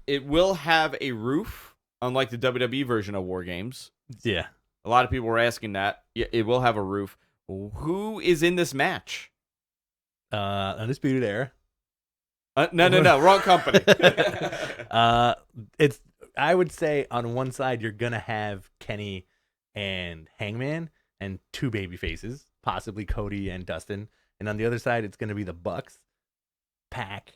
Speaker 1: It will have a roof, unlike the WWE version of War Games.
Speaker 2: Yeah.
Speaker 1: A lot of people were asking that. Yeah, it will have a roof. Who is in this match?
Speaker 2: Undisputed Era.
Speaker 1: No. Wrong company.
Speaker 2: It's. I would say on one side you're gonna have Kenny and Hangman and two baby faces, possibly Cody and Dustin, and on the other side it's gonna be the Bucks, Pac,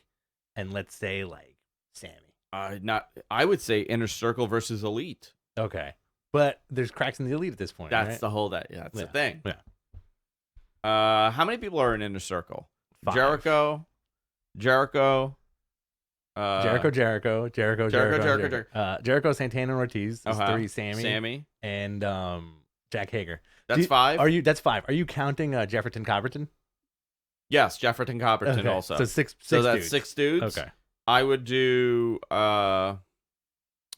Speaker 2: and let's say like Sammy.
Speaker 1: I would say Inner Circle versus Elite.
Speaker 2: Okay, but there's cracks in the Elite at this point.
Speaker 1: That's
Speaker 2: right?
Speaker 1: the whole that's the thing.
Speaker 2: Yeah.
Speaker 1: How many people are in Inner Circle?
Speaker 2: 5.
Speaker 1: Jericho.
Speaker 2: Jericho, Santana and Ortiz is 3, Sammy,
Speaker 1: Sammy,
Speaker 2: and Jack Hager.
Speaker 1: That's 5.
Speaker 2: That's 5. Are you counting Jefferson Copperton?
Speaker 1: Yes, Jefferson Copperton
Speaker 2: Okay.
Speaker 1: also.
Speaker 2: So six
Speaker 1: So that's
Speaker 2: dudes.
Speaker 1: 6 dudes.
Speaker 2: Okay.
Speaker 1: I would do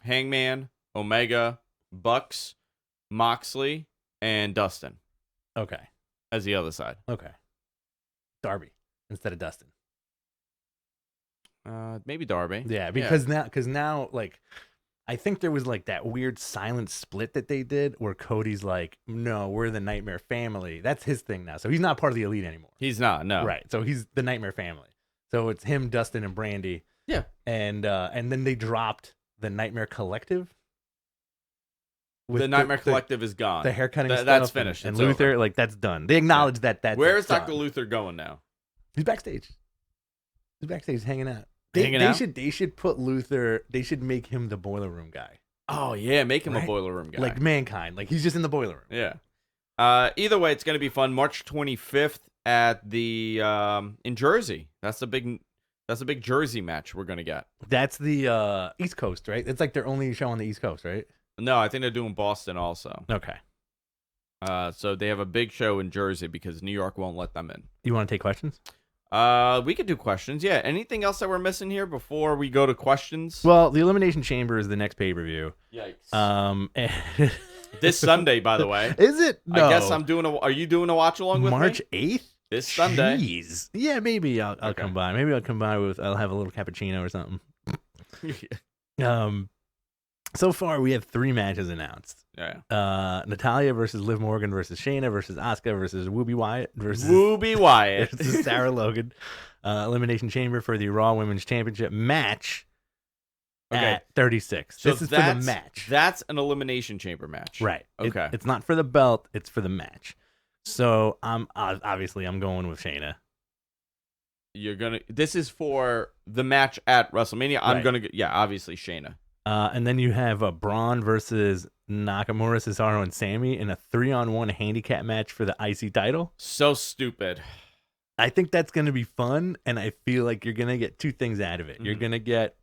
Speaker 1: Hangman, Omega, Bucks, Moxley, and Dustin
Speaker 2: Okay.
Speaker 1: as the other side.
Speaker 2: Okay. Darby instead of Dustin.
Speaker 1: Maybe Darby.
Speaker 2: Yeah, because now like I think there was like that weird silent split that they did where Cody's like, no, we're the Nightmare Family. That's his thing now. So he's not part of the Elite anymore.
Speaker 1: He's not, no.
Speaker 2: Right. So he's the Nightmare Family. So it's him, Dustin, and Brandy.
Speaker 1: Yeah.
Speaker 2: And then they dropped the Nightmare Collective.
Speaker 1: The Nightmare Collective is gone.
Speaker 2: The haircutting stuff.
Speaker 1: That's finished.
Speaker 2: And
Speaker 1: It's
Speaker 2: Luther,
Speaker 1: over.
Speaker 2: like that's done. They acknowledge that's
Speaker 1: Where is
Speaker 2: done.
Speaker 1: Dr. Luther going now?
Speaker 2: He's backstage. He's backstage hanging out. They should put Luther. They should make him the boiler room guy.
Speaker 1: Oh yeah, make him
Speaker 2: Right?
Speaker 1: a boiler room guy.
Speaker 2: Like Mankind. Like he's just in the boiler room.
Speaker 1: Yeah. Either way, it's gonna be fun. March 25th at the in Jersey. That's a big Jersey match we're gonna get.
Speaker 2: That's the East Coast, right? It's like their only show on the East Coast, right?
Speaker 1: No, I think they're doing Boston also.
Speaker 2: Okay.
Speaker 1: So they have a big show in Jersey because New York won't let them in.
Speaker 2: You want to take questions?
Speaker 1: We could do questions. Yeah. Anything else that we're missing here before we go to questions?
Speaker 2: Well, the Elimination Chamber is the next pay-per-view.
Speaker 1: Yikes. This Sunday, by the way.
Speaker 2: Is it? No.
Speaker 1: I guess are you doing a watch along with
Speaker 2: March
Speaker 1: me?
Speaker 2: 8th?
Speaker 1: This Sunday.
Speaker 2: Jeez. Yeah, maybe I'll
Speaker 1: Okay.
Speaker 2: come by. Maybe I'll come by I'll have a little cappuccino or something. So far we have 3 matches announced.
Speaker 1: Yeah.
Speaker 2: Natalya versus Liv Morgan versus Shayna versus Asuka versus Whoopi Wyatt versus
Speaker 1: Whoopi Wyatt.
Speaker 2: versus Sarah Logan. Elimination Chamber for the Raw Women's Championship match at 36.
Speaker 1: So
Speaker 2: this is for the match.
Speaker 1: That's an Elimination Chamber match.
Speaker 2: Right.
Speaker 1: Okay.
Speaker 2: It's not for the belt. It's for the match. So I'm going with Shayna.
Speaker 1: This is for the match at WrestleMania. I'm
Speaker 2: Right.
Speaker 1: Obviously Shayna.
Speaker 2: And then you have Braun versus Nakamura, Cesaro, and Sammy in a 3-on-1 handicap match for the IC title.
Speaker 1: So stupid.
Speaker 2: I think that's going to be fun, and I feel like you're going to get 2 things out of it. You're going to get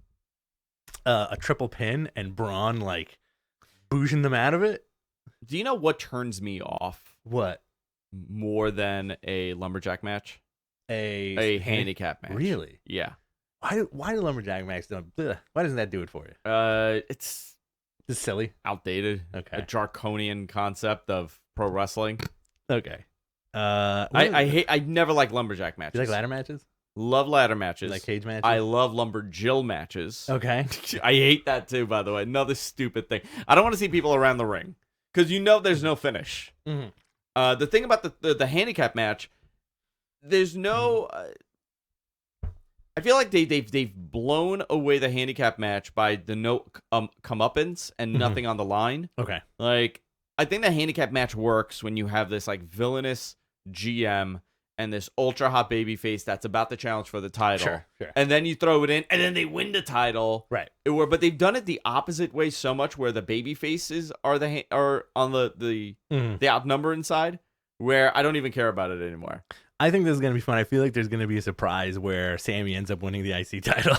Speaker 2: a triple pin and Braun like boozing them out of it.
Speaker 1: Do you know what turns me off
Speaker 2: What?
Speaker 1: more than a lumberjack match?
Speaker 2: A
Speaker 1: handicap match.
Speaker 2: Really?
Speaker 1: Yeah.
Speaker 2: Why do lumberjack matches don't? Why doesn't that do it for you?
Speaker 1: It's
Speaker 2: Just silly.
Speaker 1: outdated.
Speaker 2: Okay.
Speaker 1: A draconian concept of pro wrestling.
Speaker 2: Okay.
Speaker 1: I never like lumberjack matches.
Speaker 2: You like ladder matches?
Speaker 1: Love ladder matches.
Speaker 2: You like cage matches?
Speaker 1: I love lumberjill matches.
Speaker 2: Okay.
Speaker 1: I hate that too, by the way. Another stupid thing. I don't want to see people around the ring because there's no finish.
Speaker 2: Mm-hmm.
Speaker 1: The thing about the handicap match, there's no. I feel like they've blown away the handicap match by the no comeuppance and nothing on the line.
Speaker 2: Okay.
Speaker 1: Like I think the handicap match works when you have this like villainous GM and this ultra hot baby face that's about to challenge for the title.
Speaker 2: Sure.
Speaker 1: And then you throw it in, and then they win the title.
Speaker 2: Right.
Speaker 1: But they've done it the opposite way so much, where the baby faces are on the outnumbering side, where I don't even care about it anymore.
Speaker 2: I think this is gonna be fun. I feel like there's gonna be a surprise where Sammy ends up winning the IC title.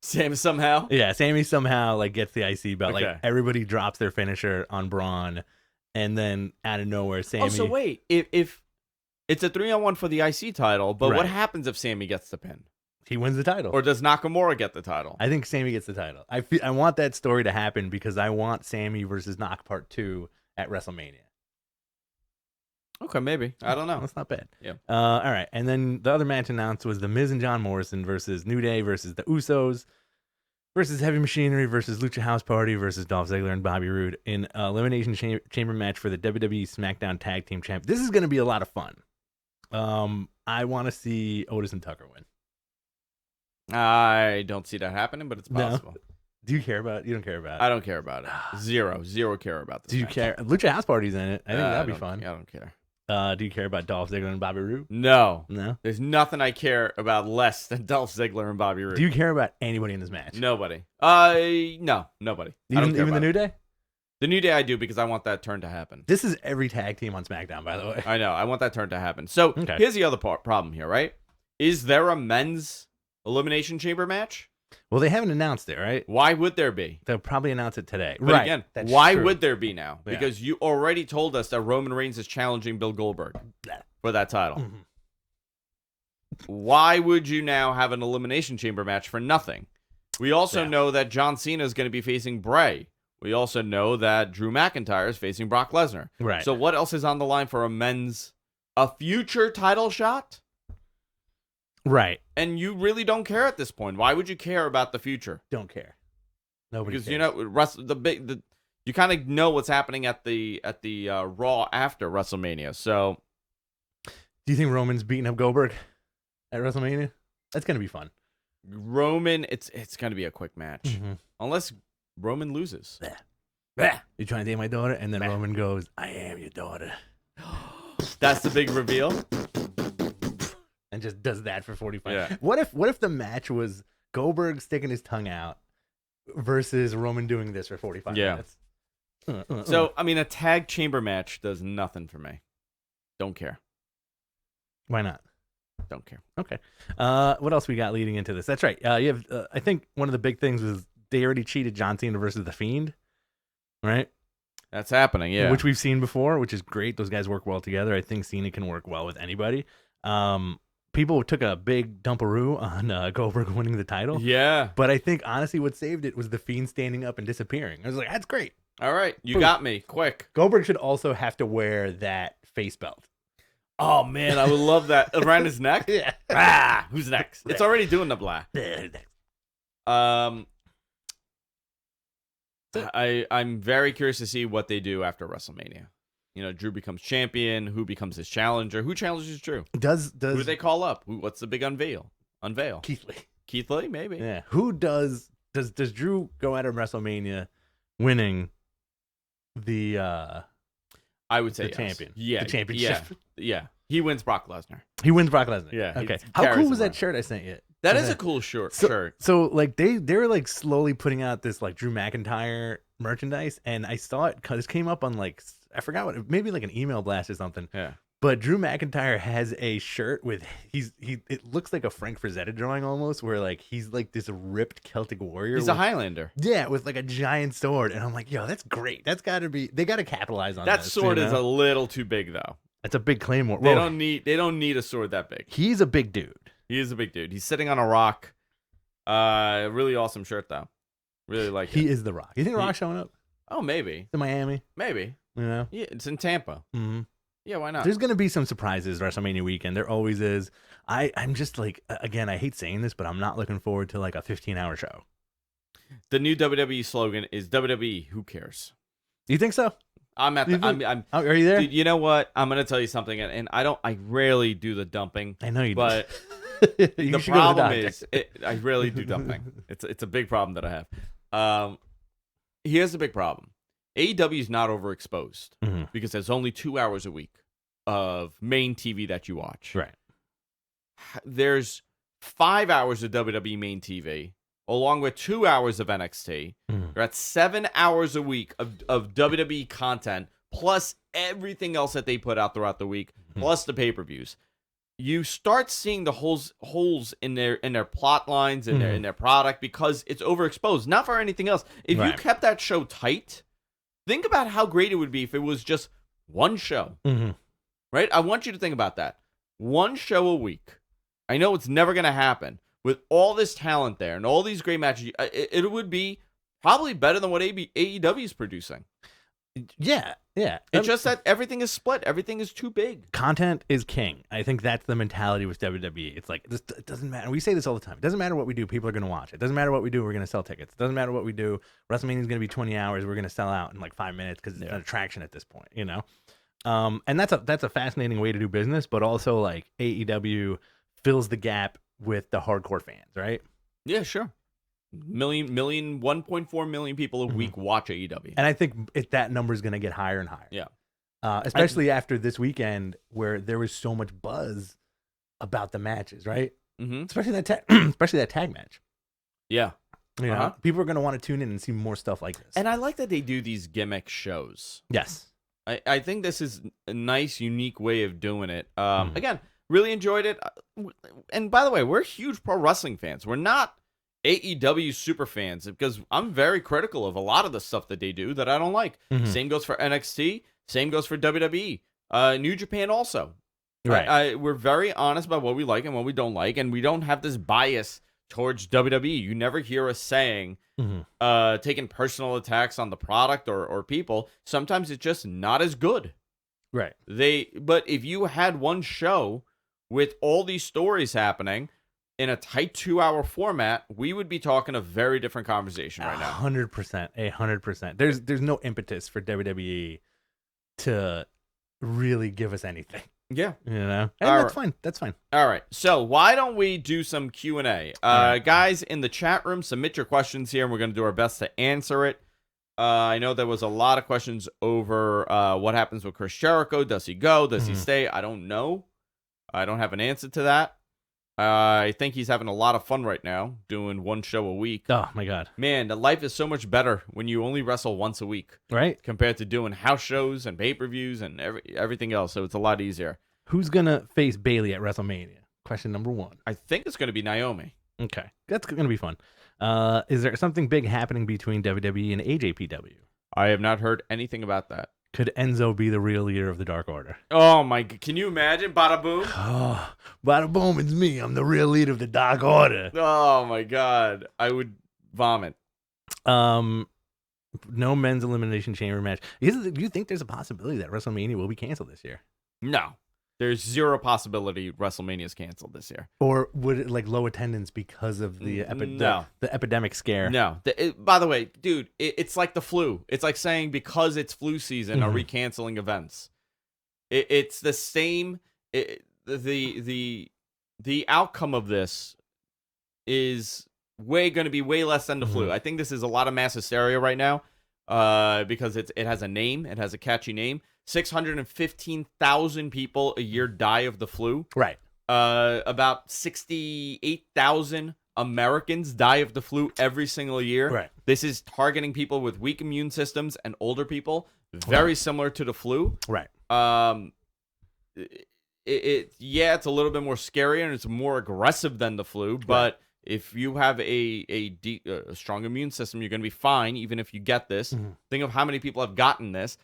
Speaker 1: Sam somehow.
Speaker 2: Yeah, Sammy somehow like gets the IC belt.
Speaker 1: Okay.
Speaker 2: Like everybody drops their finisher on Braun, and then out of nowhere, Sammy.
Speaker 1: Oh, so wait, if it's a 3-on-1 for the IC title, but what
Speaker 2: Right.
Speaker 1: happens if Sammy gets the pin,
Speaker 2: he wins the title.
Speaker 1: or does Nakamura get the title?
Speaker 2: I think Sammy gets the title. I want that story to happen because I want Sammy versus Knock Part 2 at WrestleMania.
Speaker 1: Okay, maybe. I don't know.
Speaker 2: That's not bad.
Speaker 1: Yeah.
Speaker 2: All right. And then the other match announced was The Miz and John Morrison versus New Day versus the Usos versus Heavy Machinery versus Lucha House Party versus Dolph Ziggler and Bobby Roode in Elimination Chamber match for the WWE SmackDown Tag Team Champ. This is going to be a lot of fun. I want to see Otis and Tucker win.
Speaker 1: I don't see that happening, but it's possible.
Speaker 2: Do you care about it? You don't care about it?
Speaker 1: I don't care about it. Zero care about this.
Speaker 2: Do you
Speaker 1: match.
Speaker 2: care? Lucha House Party's in it. I think that'd be
Speaker 1: don't-
Speaker 2: fun.
Speaker 1: I don't care.
Speaker 2: Do you care about Dolph Ziggler and Bobby Roode?
Speaker 1: No.
Speaker 2: No.
Speaker 1: There's nothing I care about less than Dolph Ziggler and Bobby Roode.
Speaker 2: Do you care about anybody in this match?
Speaker 1: Nobody. No, nobody. I
Speaker 2: Even
Speaker 1: don't care
Speaker 2: the
Speaker 1: about
Speaker 2: New
Speaker 1: it.
Speaker 2: Day?
Speaker 1: The New Day I do because I want that turn to happen.
Speaker 2: This is every tag team on SmackDown, by the way.
Speaker 1: I know. I want that turn to happen. So
Speaker 2: Okay.
Speaker 1: here's the other problem here, right? Is there a men's Elimination Chamber match?
Speaker 2: Well, they haven't announced it, right?
Speaker 1: Why would there be?
Speaker 2: They'll probably announce it today.
Speaker 1: But
Speaker 2: right.
Speaker 1: again,
Speaker 2: That's
Speaker 1: why
Speaker 2: true.
Speaker 1: would there be now?
Speaker 2: Yeah.
Speaker 1: Because you already told us that Roman Reigns is challenging Bill Goldberg for that title.
Speaker 2: Mhm.
Speaker 1: Why would you now have an Elimination Chamber match for nothing? We also know that John Cena is going to be facing Bray. We also know that Drew McIntyre is facing Brock Lesnar.
Speaker 2: Right.
Speaker 1: So what else is on the line for a future title shot?
Speaker 2: Right.
Speaker 1: And you really don't care at this point. Why would you care about the future?
Speaker 2: Don't care. Nobody
Speaker 1: Because
Speaker 2: cares.
Speaker 1: you kind of know what's happening at the Raw after WrestleMania. So,
Speaker 2: Do you think Roman's beating up Goldberg at WrestleMania? That's gonna be fun.
Speaker 1: Roman, it's going to be a quick match,
Speaker 2: Mm-hmm.
Speaker 1: unless Roman loses.
Speaker 2: You're trying to date my daughter, and then Roman goes, "I am your daughter,"
Speaker 1: That's the big reveal.
Speaker 2: and just does that for 45.
Speaker 1: Yeah.
Speaker 2: What if the match was Goldberg sticking his tongue out versus Roman doing this for 45
Speaker 1: Yeah.
Speaker 2: minutes?
Speaker 1: So, I mean, a tag chamber match does nothing for me. Don't care.
Speaker 2: Why not?
Speaker 1: Don't care.
Speaker 2: Okay. What else we got leading into this? That's right. You have. I think one of the big things was they already cheated John Cena versus the Fiend, right?
Speaker 1: That's happening, yeah.
Speaker 2: Which we've seen before, which is great. Those guys work well together. I think Cena can work well with anybody. People took a big dumperoo on Goldberg winning the title.
Speaker 1: Yeah.
Speaker 2: But I think, honestly, what saved it was the Fiend standing up and disappearing. I was like, that's great.
Speaker 1: All right. You
Speaker 2: Boom.
Speaker 1: got me. Quick.
Speaker 2: Goldberg should also have to wear that face belt.
Speaker 1: Oh, man. I would love that. Around his neck?
Speaker 2: Yeah.
Speaker 1: Who's next? It's already doing the blah. I'm very curious to see what they do after WrestleMania. You know, Drew becomes champion. Who becomes his challenger? Who challenges Drew?
Speaker 2: Does
Speaker 1: Who do they call up? What's the big unveil?
Speaker 2: Keith Lee?
Speaker 1: Keith Lee, maybe.
Speaker 2: Yeah. Who does Drew go out of WrestleMania winning the
Speaker 1: I would say
Speaker 2: the
Speaker 1: yes.
Speaker 2: champion?
Speaker 1: Yeah,
Speaker 2: The championship.
Speaker 1: Yeah. He wins Brock Lesnar.
Speaker 2: He wins Brock Lesnar.
Speaker 1: Yeah, he
Speaker 2: Okay.
Speaker 1: carries
Speaker 2: How cool
Speaker 1: him
Speaker 2: was that
Speaker 1: around.
Speaker 2: shirt I sent you?
Speaker 1: That is a cool shirt.
Speaker 2: So like they were like slowly putting out this like Drew McIntyre merchandise, and I saw it because it came up on like I forgot what, maybe like an email blast or something.
Speaker 1: Yeah.
Speaker 2: But Drew McIntyre has a shirt with it looks like a Frank Frazetta drawing almost, where like he's like this ripped Celtic warrior.
Speaker 1: He's a Highlander.
Speaker 2: Yeah, with like a giant sword, and I'm like, yo, that's great. That's got to be. They got to capitalize on
Speaker 1: That
Speaker 2: this,
Speaker 1: sword
Speaker 2: you
Speaker 1: is
Speaker 2: know?
Speaker 1: a little too big, though.
Speaker 2: It's a big claymore.
Speaker 1: They
Speaker 2: Well,
Speaker 1: don't need a sword that big.
Speaker 2: he's a big dude.
Speaker 1: He is a big dude. He's sitting on a rock. Really awesome shirt, though. Really like
Speaker 2: He
Speaker 1: it.
Speaker 2: is the Rock. You think Rock's showing up
Speaker 1: Oh, maybe.
Speaker 2: to Miami?
Speaker 1: Maybe.
Speaker 2: You know.
Speaker 1: Yeah, it's in Tampa.
Speaker 2: Mm-hmm.
Speaker 1: Yeah, why not?
Speaker 2: There's going to be some surprises WrestleMania weekend. There always is. I'm just like, again, I hate saying this, but I'm not looking forward to like a 15-hour show.
Speaker 1: The new WWE slogan is WWE, who cares?
Speaker 2: Do you think so?
Speaker 1: I'm at
Speaker 2: You
Speaker 1: the,
Speaker 2: think-
Speaker 1: I'm
Speaker 2: Are you there?
Speaker 1: dude, you know what? I'm going to tell you something, and I rarely do the dumping,
Speaker 2: I know you do.
Speaker 1: but
Speaker 2: You
Speaker 1: the
Speaker 2: should go to
Speaker 1: problem
Speaker 2: doctor.
Speaker 1: is I rarely do dumping. It's a big problem that I have. Here's the big problem. AEW is not overexposed
Speaker 2: Mhm.
Speaker 1: because there's only 2 hours a week of main TV that you watch.
Speaker 2: Right.
Speaker 1: There's 5 hours of WWE main TV, along with 2 hours of NXT.
Speaker 2: Mhm.
Speaker 1: You're at 7 hours a week of WWE content, plus everything else that they put out throughout the week, plus the pay-per-views. You start seeing the holes in their plot lines and in their product because it's overexposed. Not for anything else. If you
Speaker 2: Right.
Speaker 1: kept that show tight, think about how great it would be if it was just one show.
Speaker 2: Mhm.
Speaker 1: Right? I want you to think about that. One show a week. I know it's never going to happen. With all this talent there and all these great matches, it would be probably better than what AEW is producing.
Speaker 2: Yeah.
Speaker 1: It's just that everything is split. Everything is too big.
Speaker 2: Content is king. I think that's the mentality with WWE. It's like, it doesn't matter. We say this all the time. It doesn't matter what we do. People are going to watch it. It doesn't matter what we do. We're going to sell tickets. It doesn't matter what we do. WrestleMania is going to be 20 hours. We're going to sell out in like 5 minutes because it's an attraction at this point, you know? And that's a fascinating way to do business, but also like AEW fills the gap with the hardcore fans, right?
Speaker 1: Yeah, sure. 1.4 million people a week watch AEW.
Speaker 2: And I think that number is going to get higher and higher.
Speaker 1: Yeah.
Speaker 2: Especially after this weekend where there was so much buzz about the matches, right?
Speaker 1: Mm-hmm.
Speaker 2: Especially that tag match.
Speaker 1: Yeah.
Speaker 2: You know, people are going to want to tune in and see more stuff like this.
Speaker 1: And I like that they do these gimmick shows.
Speaker 2: Yes.
Speaker 1: I think this is a nice, unique way of doing it. Again, really enjoyed it. And by the way, we're huge pro wrestling fans. We're not AEW superfans, because I'm very critical of a lot of the stuff that they do that I don't like.
Speaker 2: Mhm.
Speaker 1: Same goes for NXT. Same goes for WWE. New Japan also.
Speaker 2: Right.
Speaker 1: We're very honest about what we like and what we don't like, and we don't have this bias towards WWE. You never hear us saying, taking personal attacks on the product or people. Sometimes it's just not as good.
Speaker 2: Right.
Speaker 1: But if you had one show with all these stories happening in a tight 2-hour format, we would be talking a very different conversation right now.
Speaker 2: 100%. 100%. There's no impetus for WWE to really give us anything.
Speaker 1: Yeah.
Speaker 2: And
Speaker 1: All
Speaker 2: that's fine. That's fine.
Speaker 1: All right. So why don't we do some Q&A?
Speaker 2: right.
Speaker 1: Guys in the chat room, submit your questions here, and we're going to do our best to answer it. I know there was a lot of questions over what happens with Chris Jericho. Does he go? Does he stay? I don't know. I don't have an answer to that. I think he's having a lot of fun right now, doing one show a week.
Speaker 2: Oh, my God.
Speaker 1: Man, the life is so much better when you only wrestle once a week.
Speaker 2: Right?
Speaker 1: Compared to doing house shows and pay-per-views and everything else. So it's a lot easier.
Speaker 2: Who's going to face Bayley at WrestleMania? Question number 1.
Speaker 1: I think it's going to be Naomi.
Speaker 2: Okay. That's going to be fun. Is there something big happening between WWE and AJPW?
Speaker 1: I have not heard anything about that.
Speaker 2: Could Enzo be the real leader of the Dark Order?
Speaker 1: Oh, my. Can you imagine? Bada boom.
Speaker 2: Oh, bada boom, it's me. I'm the real leader of the Dark Order.
Speaker 1: Oh, my God. I would vomit.
Speaker 2: No men's elimination chamber match. Do you think there's a possibility that WrestleMania will be canceled this year?
Speaker 1: No. There's zero possibility WrestleMania is canceled this year.
Speaker 2: Or would it low attendance because of the the epidemic scare?
Speaker 1: No. By the way, dude, it's like the flu. It's like saying because it's flu season, are we canceling events? It's the same. The outcome of this is going to be way less than the flu. I think this is a lot of mass hysteria right now because it has a name. It has a catchy name. 615,000 people a year die of the flu.
Speaker 2: Right.
Speaker 1: About 68,000 Americans die of the flu every single year.
Speaker 2: Right.
Speaker 1: This is targeting people with weak immune systems and older people. Very similar to the flu.
Speaker 2: Right.
Speaker 1: It's a little bit more scary and it's more aggressive than the flu, but if you have a strong immune system, you're going to be fine even if you get this. Think of how many people have gotten this.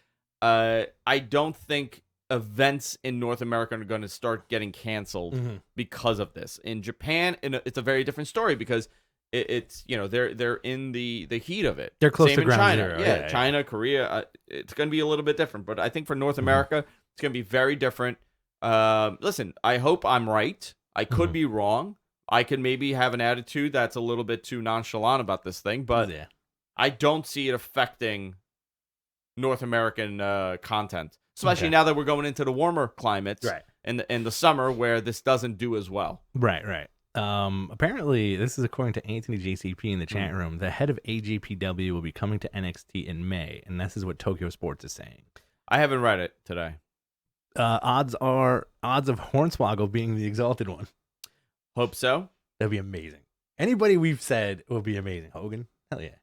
Speaker 1: I don't think events in North America are going to start getting canceled because of this. In Japan, it's a very different story because it's they're in the heat of it.
Speaker 2: They're close
Speaker 1: Same
Speaker 2: to
Speaker 1: in
Speaker 2: ground
Speaker 1: China.
Speaker 2: zero.
Speaker 1: Yeah, China, Korea. It's going to be a little bit different, but I think for North America, it's going to be very different. Listen, I hope I'm right. I could be wrong. I could maybe have an attitude that's a little bit too nonchalant about this thing, but I don't see it affecting North American content, especially now that we're going into the warmer climates in the summer where this doesn't do as well.
Speaker 2: Right. Apparently, this is according to Anthony JCP in the chat room. The head of AJPW will be coming to NXT in May, and this is what Tokyo Sports is saying.
Speaker 1: I haven't read it today.
Speaker 2: Odds of Hornswoggle being the exalted one.
Speaker 1: Hope so.
Speaker 2: That'd be amazing. Anybody we've said will be amazing. Hogan, hell yeah.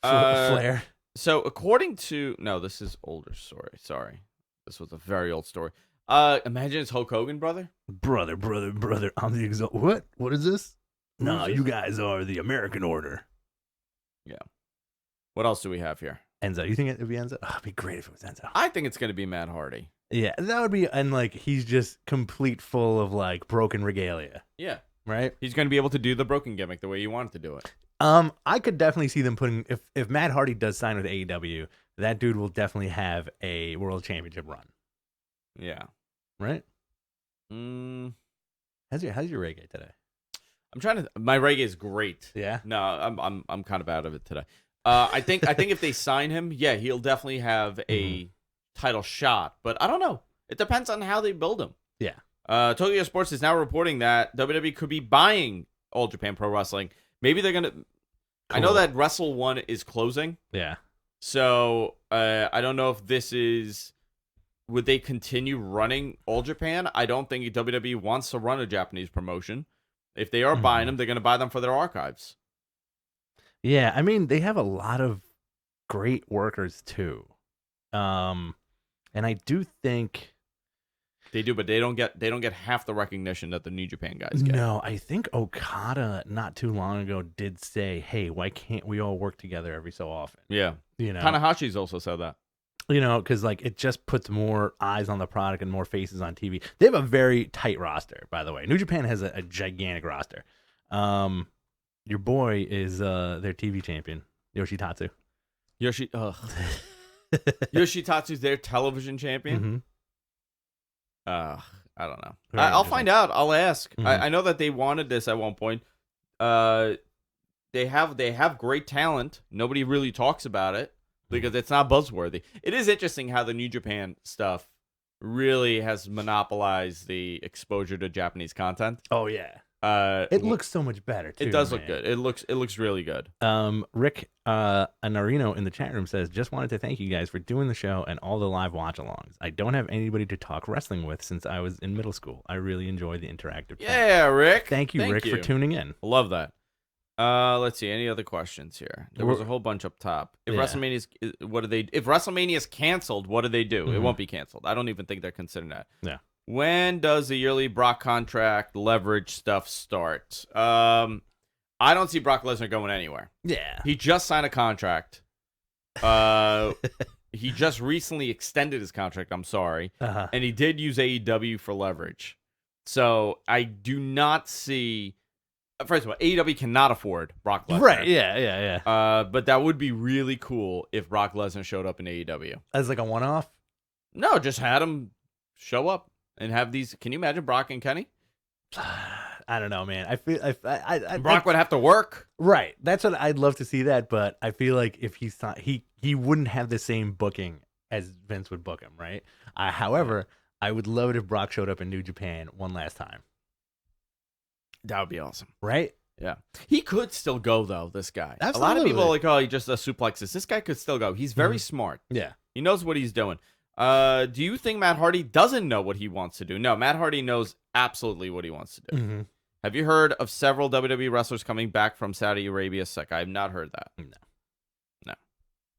Speaker 2: Flair.
Speaker 1: So according to this is older story. Sorry, this was a very old story. Imagine it's Hulk Hogan, brother.
Speaker 2: Brother. I'm the exalted. What? What is this? No, you guys are the American Order.
Speaker 1: Yeah. What else do we have here?
Speaker 2: Enzo. You think it would be Enzo? Oh, it'd be great if it was Enzo.
Speaker 1: I think it's gonna be Matt Hardy.
Speaker 2: Yeah, that would be, and he's just complete full of broken regalia.
Speaker 1: Yeah.
Speaker 2: Right?
Speaker 1: He's gonna be able to do the broken gimmick the way you wanted to do it.
Speaker 2: I could definitely see them putting if Matt Hardy does sign with AEW, that dude will definitely have a world championship run.
Speaker 1: Yeah.
Speaker 2: Right? How's your reggae today?
Speaker 1: I'm trying to. My reggae is great.
Speaker 2: Yeah.
Speaker 1: No, I'm kind of out of it today. I think if they sign him, he'll definitely have a title shot. But I don't know. It depends on how they build him.
Speaker 2: Yeah.
Speaker 1: Tokyo Sports is now reporting that WWE could be buying All Japan Pro Wrestling. Maybe they're gonna. Cool. I know that Wrestle One is closing.
Speaker 2: Yeah.
Speaker 1: So I don't know if this is. Would they continue running All Japan? I don't think WWE wants to run a Japanese promotion. If they are buying them, they're going to buy them for their archives.
Speaker 2: Yeah, I mean, they have a lot of great workers too. And I do think
Speaker 1: They do, but they don't get half the recognition that the New Japan guys get.
Speaker 2: No, I think Okada not too long ago did say, "Hey, why can't we all work together every so often?"
Speaker 1: Yeah.
Speaker 2: You know,
Speaker 1: Tanahashi's also said that.
Speaker 2: you know, because like it just puts more eyes on the product and more faces on TV. They have a very tight roster, by the way. New Japan has a gigantic roster. Your boy is their TV champion, Yoshitatsu.
Speaker 1: Yoshitatsu's their television champion.
Speaker 2: Mm-hmm.
Speaker 1: I don't know.
Speaker 2: Very
Speaker 1: I'll find out. I'll ask.
Speaker 2: Mhm.
Speaker 1: I know that they wanted this at one point. They have great talent. Nobody really talks about it because it's not buzzworthy. It is interesting how the New Japan stuff really has monopolized the exposure to Japanese content.
Speaker 2: Oh yeah,
Speaker 1: It
Speaker 2: it looks so much better too.
Speaker 1: It does
Speaker 2: man.
Speaker 1: look good. It looks really good.
Speaker 2: Rick Anarino in the chat room says, just wanted to thank you guys for doing the show and all the live watch-alongs. I don't have anybody to talk wrestling with since I was in middle school. I really enjoy the interactive chat."
Speaker 1: Yeah, Rick.
Speaker 2: Thank you, Rick, for tuning in.
Speaker 1: Love that. Let's see. Any other questions here? There was a whole bunch up top. If
Speaker 2: Yeah.
Speaker 1: If WrestleMania's canceled, what do they do? It
Speaker 2: Mhm.
Speaker 1: won't be canceled. I don't even think they're considering that.
Speaker 2: Yeah.
Speaker 1: When does the yearly Brock contract leverage stuff start? I don't see Brock Lesnar going anywhere.
Speaker 2: Yeah.
Speaker 1: He just signed a contract. He just recently extended his contract. I'm sorry.
Speaker 2: Uh-huh.
Speaker 1: And he did use AEW for leverage. So I do not see. First of all, AEW cannot afford Brock Lesnar.
Speaker 2: Right. Yeah.
Speaker 1: But that would be really cool if Brock Lesnar showed up in AEW.
Speaker 2: As like a one-off?
Speaker 1: No, just had him show up and have these. Can you imagine Brock and Kenny?
Speaker 2: I don't know, man. I feel
Speaker 1: Brock would have to work.
Speaker 2: Right. That's what I'd love to see that, but I feel like if he wouldn't have the same booking as Vince would book him, right? However, I would love it if Brock showed up in New Japan one last time.
Speaker 1: That would be awesome.
Speaker 2: Right?
Speaker 1: Yeah. He could still go, though, this guy.
Speaker 2: Absolutely.
Speaker 1: A lot of people are like, oh, he just suplexes. This guy could still go. He's very smart.
Speaker 2: Yeah.
Speaker 1: He knows what he's doing. Do you think Matt Hardy doesn't know what he wants to do? No, Matt Hardy knows absolutely what he wants to do.
Speaker 2: Mm-hmm.
Speaker 1: Have you heard of several WWE wrestlers coming back from Saudi Arabia sick? I have not heard that.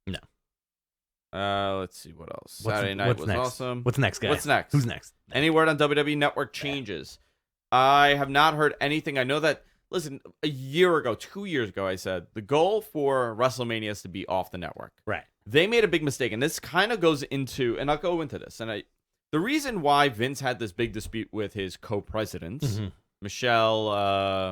Speaker 1: No. Let's see what else. Saturday night was
Speaker 2: next?
Speaker 1: awesome.
Speaker 2: What's next, guys?
Speaker 1: What's next?
Speaker 2: Who's next?
Speaker 1: Any word on WWE Network changes? I have not heard anything. I know that, listen, a year ago, 2 years ago, I said the goal for WrestleMania is to be off the network.
Speaker 2: Right.
Speaker 1: They made a big mistake, and this kind of goes into, and I'll go into this. And the reason why Vince had this big dispute with his co-presidents, Michelle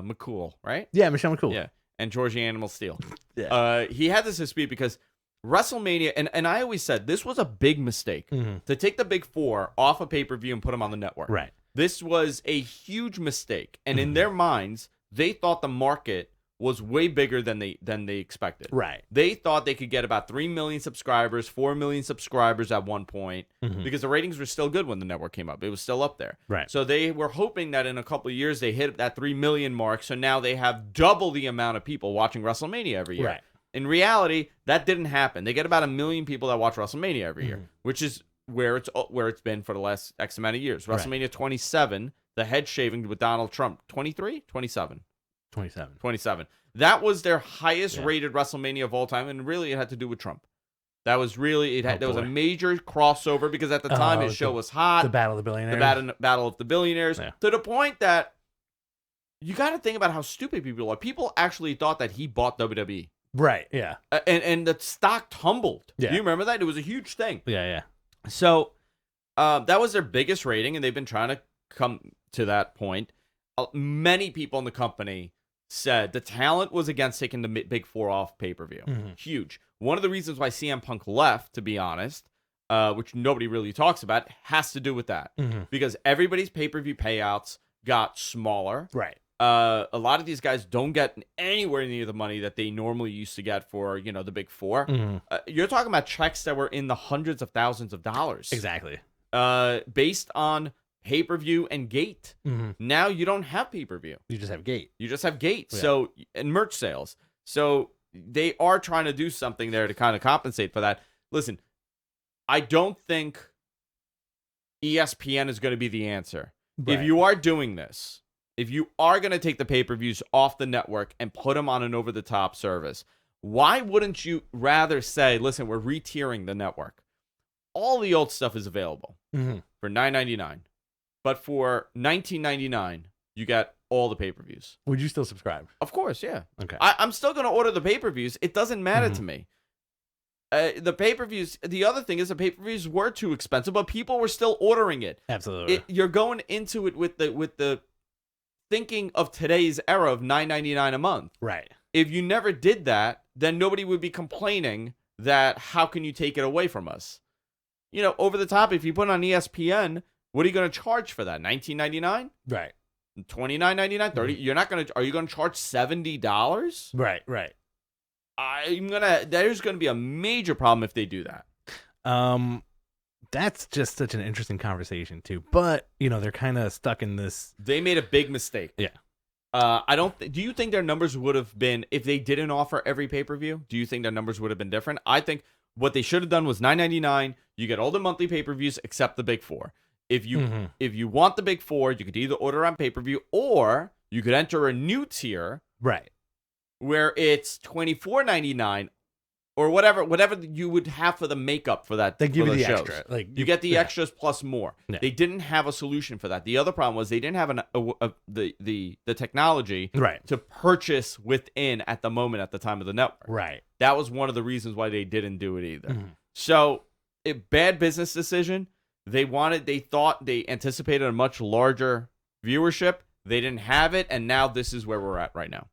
Speaker 1: McCool, right?
Speaker 2: Yeah, Michelle McCool.
Speaker 1: Yeah, and Georgie Animal Steel.
Speaker 2: Yeah.
Speaker 1: He had this dispute because WrestleMania, and I always said this was a big mistake to take the big four off a pay-per-view and put them on the network.
Speaker 2: Right.
Speaker 1: This was a huge mistake, and in their minds, they thought the market was way bigger than they expected.
Speaker 2: Right.
Speaker 1: They thought they could get about 3 million subscribers, 4 million subscribers at one point, because the ratings were still good when the network came up. It was still up there.
Speaker 2: Right.
Speaker 1: So they were hoping that in a couple of years they hit that 3 million mark. So now they have double the amount of people watching WrestleMania every year.
Speaker 2: Right.
Speaker 1: In reality, that didn't happen. They get about 1 million people that watch WrestleMania every year, which is where it's been for the last X amount of years. WrestleMania 27, the head shaving with Donald Trump. 23? 27. 27. That was their highest rated WrestleMania of all time, and really it had to do with Trump. That was really there was a major crossover because at the time his show was hot.
Speaker 2: The Battle of the Billionaires.
Speaker 1: The Battle of the Billionaires. To the point that you got to think about how stupid people are. People actually thought that he bought WWE.
Speaker 2: Right, yeah.
Speaker 1: And the stock tumbled.
Speaker 2: Yeah.
Speaker 1: Do you remember that? It was a huge thing.
Speaker 2: Yeah.
Speaker 1: So that was their biggest rating, and they've been trying to come to that point. Many people in the company said the talent was against taking the big four off pay-per-view. Huge. One of the reasons why CM Punk left, to be honest, which nobody really talks about, has to do with that. Because everybody's pay-per-view payouts got smaller.
Speaker 2: Right.
Speaker 1: A lot of these guys don't get anywhere near the money that they normally used to get for, the big four. You're talking about checks that were in the hundreds of thousands of dollars.
Speaker 2: Exactly.
Speaker 1: Based on pay-per-view and gate. Now you don't have pay-per-view.
Speaker 2: You just have gate.
Speaker 1: You just have gate.
Speaker 2: Yeah.
Speaker 1: So, and merch sales. So they are trying to do something there to kind of compensate for that. Listen, I don't think ESPN is going to be the answer.
Speaker 2: Right.
Speaker 1: If you are doing this, if you are going to take the pay-per-views off the network and put them on an over-the-top service, why wouldn't you rather say, listen, we're re-tiering the network? All the old stuff is available for $9.99. But for $19.99, you get all the pay-per-views.
Speaker 2: Would you still subscribe?
Speaker 1: Of course, yeah.
Speaker 2: Okay.
Speaker 1: I'm still going to order the pay-per-views. It doesn't matter to me. The pay-per-views, the other thing is the pay-per-views were too expensive, but people were still ordering it.
Speaker 2: Absolutely.
Speaker 1: You're going into it with the thinking of today's era of $9.99 a month.
Speaker 2: Right.
Speaker 1: If you never did that, then nobody would be complaining that how can you take it away from us? You know, over the top, if you put it on ESPN, what are you going to charge for that? $19.99?
Speaker 2: Right.
Speaker 1: $29.99? $30? You're not going to, are you going to charge $70?
Speaker 2: Right.
Speaker 1: There's going to be a major problem if they do that.
Speaker 2: That's just such an interesting conversation too. But, you know, they're kind of stuck in this.
Speaker 1: They made a big mistake.
Speaker 2: Yeah.
Speaker 1: Do you think their numbers would have been, if they didn't offer every pay-per-view, do you think their numbers would have been different? I think what they should have done was $9.99. You get all the monthly pay-per-views except the big four. If you want the big four, you could either order on pay-per-view or you could enter a new tier.
Speaker 2: Right.
Speaker 1: Where it's $24.99 or whatever you would have for the makeup for that.
Speaker 2: They give you the
Speaker 1: shows.
Speaker 2: extra. Like
Speaker 1: you get the extras plus more.
Speaker 2: Yeah.
Speaker 1: They didn't have a solution for that. The other problem was they didn't have the technology to purchase within at the moment at the time of the network.
Speaker 2: Right.
Speaker 1: That was one of the reasons why they didn't do it either. So, bad business decision. They anticipated a much larger viewership. They didn't have it, and now this is where we're at right now.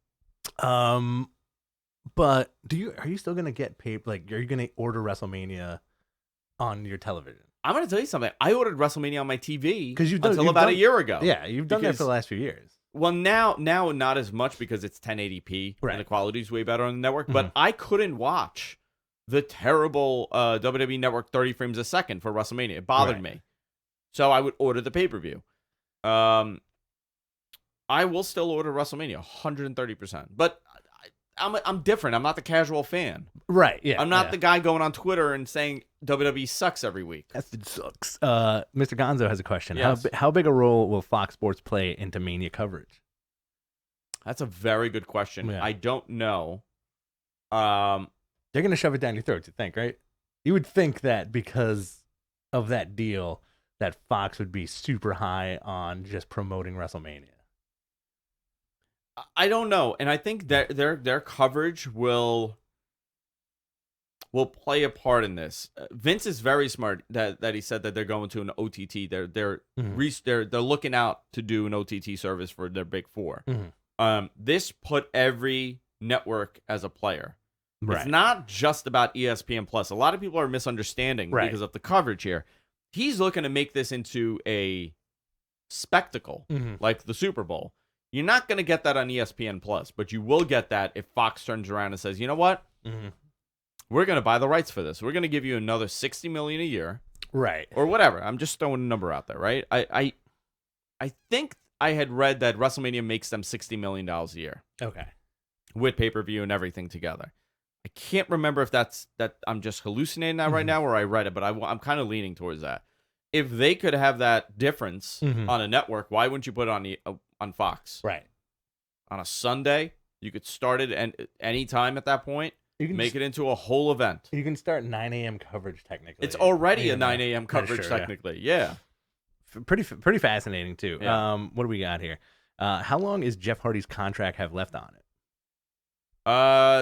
Speaker 2: But are you still gonna get paid? Like, are you gonna order WrestleMania on your television?
Speaker 1: I'm gonna tell you something. I ordered WrestleMania on my TV
Speaker 2: because
Speaker 1: a year ago.
Speaker 2: Yeah, you've done that for the last few years.
Speaker 1: Well, now not as much because it's 1080p and the quality's way better on the network. But I couldn't watch the terrible WWE Network 30 frames a second for WrestleMania. It bothered me, so I would order the pay-per-view. I will still order WrestleMania 130%, but I'm different. I'm not the casual fan.
Speaker 2: Right. Yeah.
Speaker 1: I'm not the guy going on Twitter and saying WWE sucks every week.
Speaker 2: That sucks. Mr. Gonzo has a question.
Speaker 1: Yes.
Speaker 2: How big a role will Fox Sports play into Mania coverage?
Speaker 1: That's a very good question.
Speaker 2: Yeah.
Speaker 1: I don't know.
Speaker 2: They're going to shove it down your throat, you think, right? You would think that because of that deal, that Fox would be super high on just promoting WrestleMania.
Speaker 1: I don't know, and I think that their coverage will play a part in this. Vince is very smart that he said that they're going to an OTT. They're looking out to do an OTT service for their big four. This put every network as a player. Right. It's not just about ESPN Plus. A lot of people are misunderstanding because of the coverage here. He's looking to make this into a spectacle like the Super Bowl. You're not going to get that on ESPN Plus, but you will get that if Fox turns around and says, you know what? We're going to buy the rights for this. We're going to give you another $60 million a year.
Speaker 2: Right.
Speaker 1: Or whatever. I'm just throwing a number out there, right? I think I had read that WrestleMania makes them $60 million a year.
Speaker 2: Okay.
Speaker 1: With pay-per-view and everything together. I can't remember if that I'm just hallucinating that right now or I read it, but I'm kind of leaning towards that. If they could have that difference on a network, why wouldn't you put it on Fox?
Speaker 2: Right.
Speaker 1: On a Sunday, you could start it any time at that point. You can make it into a whole event.
Speaker 2: You can start 9 a.m. coverage technically.
Speaker 1: It's already a 9 a.m. coverage technically. Yeah.
Speaker 2: Pretty fascinating too.
Speaker 1: Yeah.
Speaker 2: What do we got here? How long is Jeff Hardy's contract have left on it?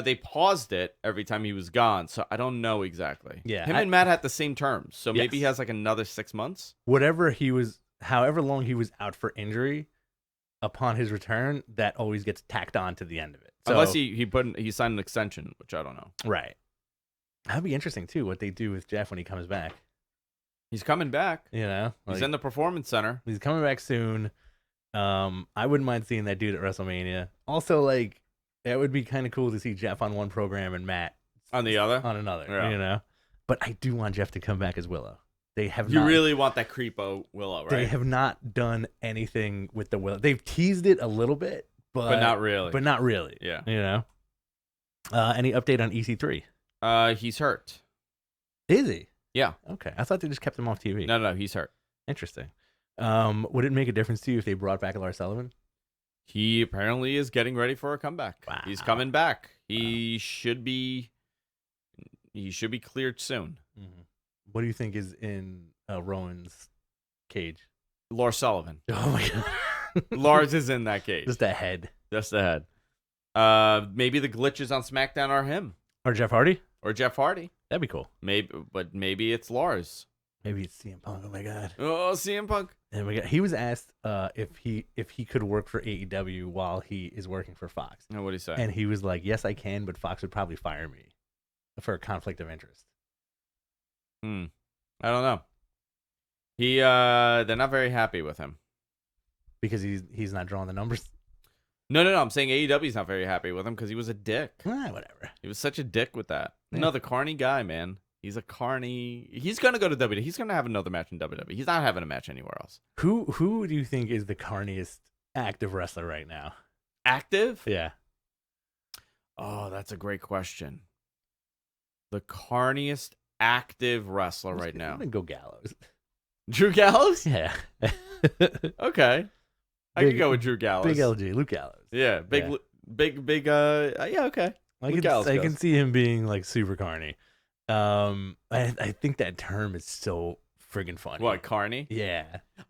Speaker 1: They paused it every time he was gone, so I don't know exactly.
Speaker 2: Yeah,
Speaker 1: him and Matt had the same terms, so maybe he has like another 6 months.
Speaker 2: However long he was out for injury, upon his return, that always gets tacked on to the end of it. So,
Speaker 1: unless he signed an extension, which I don't know.
Speaker 2: Right. That'd be interesting too. What they do with Jeff when he comes back.
Speaker 1: He's coming back.
Speaker 2: You know,
Speaker 1: he's in the Performance Center.
Speaker 2: He's coming back soon. I wouldn't mind seeing that dude at WrestleMania. Also, like, it would be kind of cool to see Jeff on one program and Matt
Speaker 1: on the other.
Speaker 2: On another, you know. But I do want Jeff to come back as Willow. They have.
Speaker 1: You really want that creepo Willow, right?
Speaker 2: They have not done anything with the Willow. They've teased it a little bit, but
Speaker 1: not really.
Speaker 2: But not really.
Speaker 1: Yeah.
Speaker 2: You know. Any update on EC3?
Speaker 1: He's hurt.
Speaker 2: Is he?
Speaker 1: Yeah.
Speaker 2: Okay. I thought they just kept him off TV.
Speaker 1: No, he's hurt.
Speaker 2: Interesting. Would it make a difference to you if they brought back Lars Sullivan?
Speaker 1: He apparently is getting ready for a comeback. Wow. He's coming back. He should be cleared soon.
Speaker 2: Mm-hmm. What do you think is in Rowan's cage?
Speaker 1: Lars Sullivan.
Speaker 2: Oh my god.
Speaker 1: Lars is in that cage.
Speaker 2: Just a head.
Speaker 1: Just the head. Maybe the glitches on SmackDown are him
Speaker 2: Or Jeff Hardy.
Speaker 1: or Jeff Hardy.
Speaker 2: That'd be cool.
Speaker 1: Maybe it's Lars.
Speaker 2: Maybe it's CM Punk. Oh my god.
Speaker 1: Oh, CM Punk.
Speaker 2: And he was asked if he could work for AEW while he is working for Fox.
Speaker 1: What did he say?
Speaker 2: And he was like, "Yes, I can, but Fox would probably fire me for a conflict of interest."
Speaker 1: I don't know. They're not very happy with him
Speaker 2: Because he's not drawing the numbers.
Speaker 1: No. I'm saying AEW's not very happy with him because he was a dick.
Speaker 2: Whatever.
Speaker 1: He was such a dick with that.
Speaker 2: Yeah.
Speaker 1: Another carny guy, man. He's a carny. He's gonna go to WWE. He's gonna have another match in WWE. He's not having a match anywhere else.
Speaker 2: Who do you think is the carniest active wrestler right now?
Speaker 1: Active?
Speaker 2: Yeah.
Speaker 1: Oh, that's a great question. The carniest active wrestler right now.
Speaker 2: I'm gonna go Gallows.
Speaker 1: Drew Gallows?
Speaker 2: Yeah.
Speaker 1: Okay. I could go with Drew Gallows.
Speaker 2: Big LG, Luke Gallows.
Speaker 1: Yeah, big, yeah, okay.
Speaker 2: I can see him being like super carny. I think that term is so friggin' funny.
Speaker 1: What, carny?
Speaker 2: Yeah.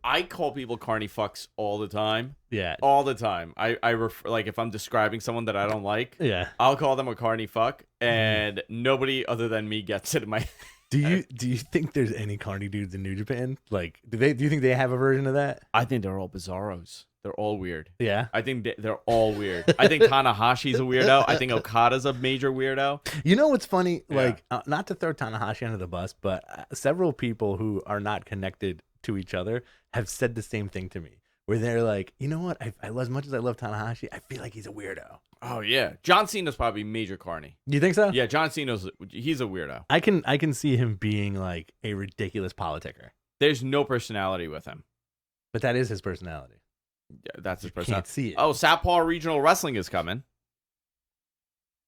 Speaker 1: I call people carny fucks all the time.
Speaker 2: Yeah.
Speaker 1: All the time. I refer, like, if I'm describing someone that I don't like,
Speaker 2: Yeah.
Speaker 1: I'll call them a carny fuck, and nobody other than me gets it in my
Speaker 2: Do you think there's any carny dudes in New Japan? Like, do you think they have a version of that?
Speaker 1: I think they're all bizarros. They're all weird.
Speaker 2: Yeah.
Speaker 1: I think they're all weird. I think Tanahashi's a weirdo. I think Okada's a major weirdo.
Speaker 2: You know what's funny?
Speaker 1: Yeah.
Speaker 2: Like, not to throw Tanahashi under the bus, but several people who are not connected to each other have said the same thing to me. Where they're like, you know what? As much as I love Tanahashi, I feel like he's a weirdo.
Speaker 1: Oh yeah, John Cena's probably major carny.
Speaker 2: You think so?
Speaker 1: Yeah, John Cena's he's a weirdo.
Speaker 2: I can see him being like a ridiculous politicker,
Speaker 1: There's no personality with him.
Speaker 2: but that is his personality.
Speaker 1: Yeah, that's his
Speaker 2: You
Speaker 1: personality.
Speaker 2: can't see it.
Speaker 1: Oh, Southpaw Regional Wrestling is coming.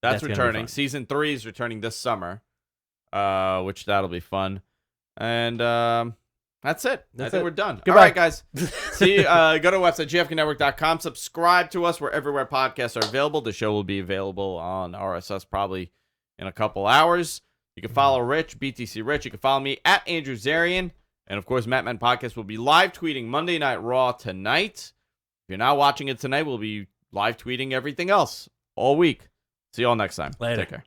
Speaker 1: That's
Speaker 2: That's gonna be
Speaker 1: returning.
Speaker 2: fun.
Speaker 1: Season 3 is returning this summer, which that'll be fun. And that's it. I
Speaker 2: That's
Speaker 1: think
Speaker 2: it.
Speaker 1: we're done.
Speaker 2: Goodbye.
Speaker 1: All right, guys. See, go to our website, gfknetwork.com. Subscribe to us wherever where podcasts are available. The show will be available on RSS probably in a couple hours. You can follow Rich, BTC Rich. You can follow me at Andrew Zarian. And, of course, Matt Podcast will be live tweeting Monday Night Raw tonight. If you're not watching it tonight, we'll be live tweeting everything else all week. See you all next time.
Speaker 2: Later.
Speaker 1: Take care.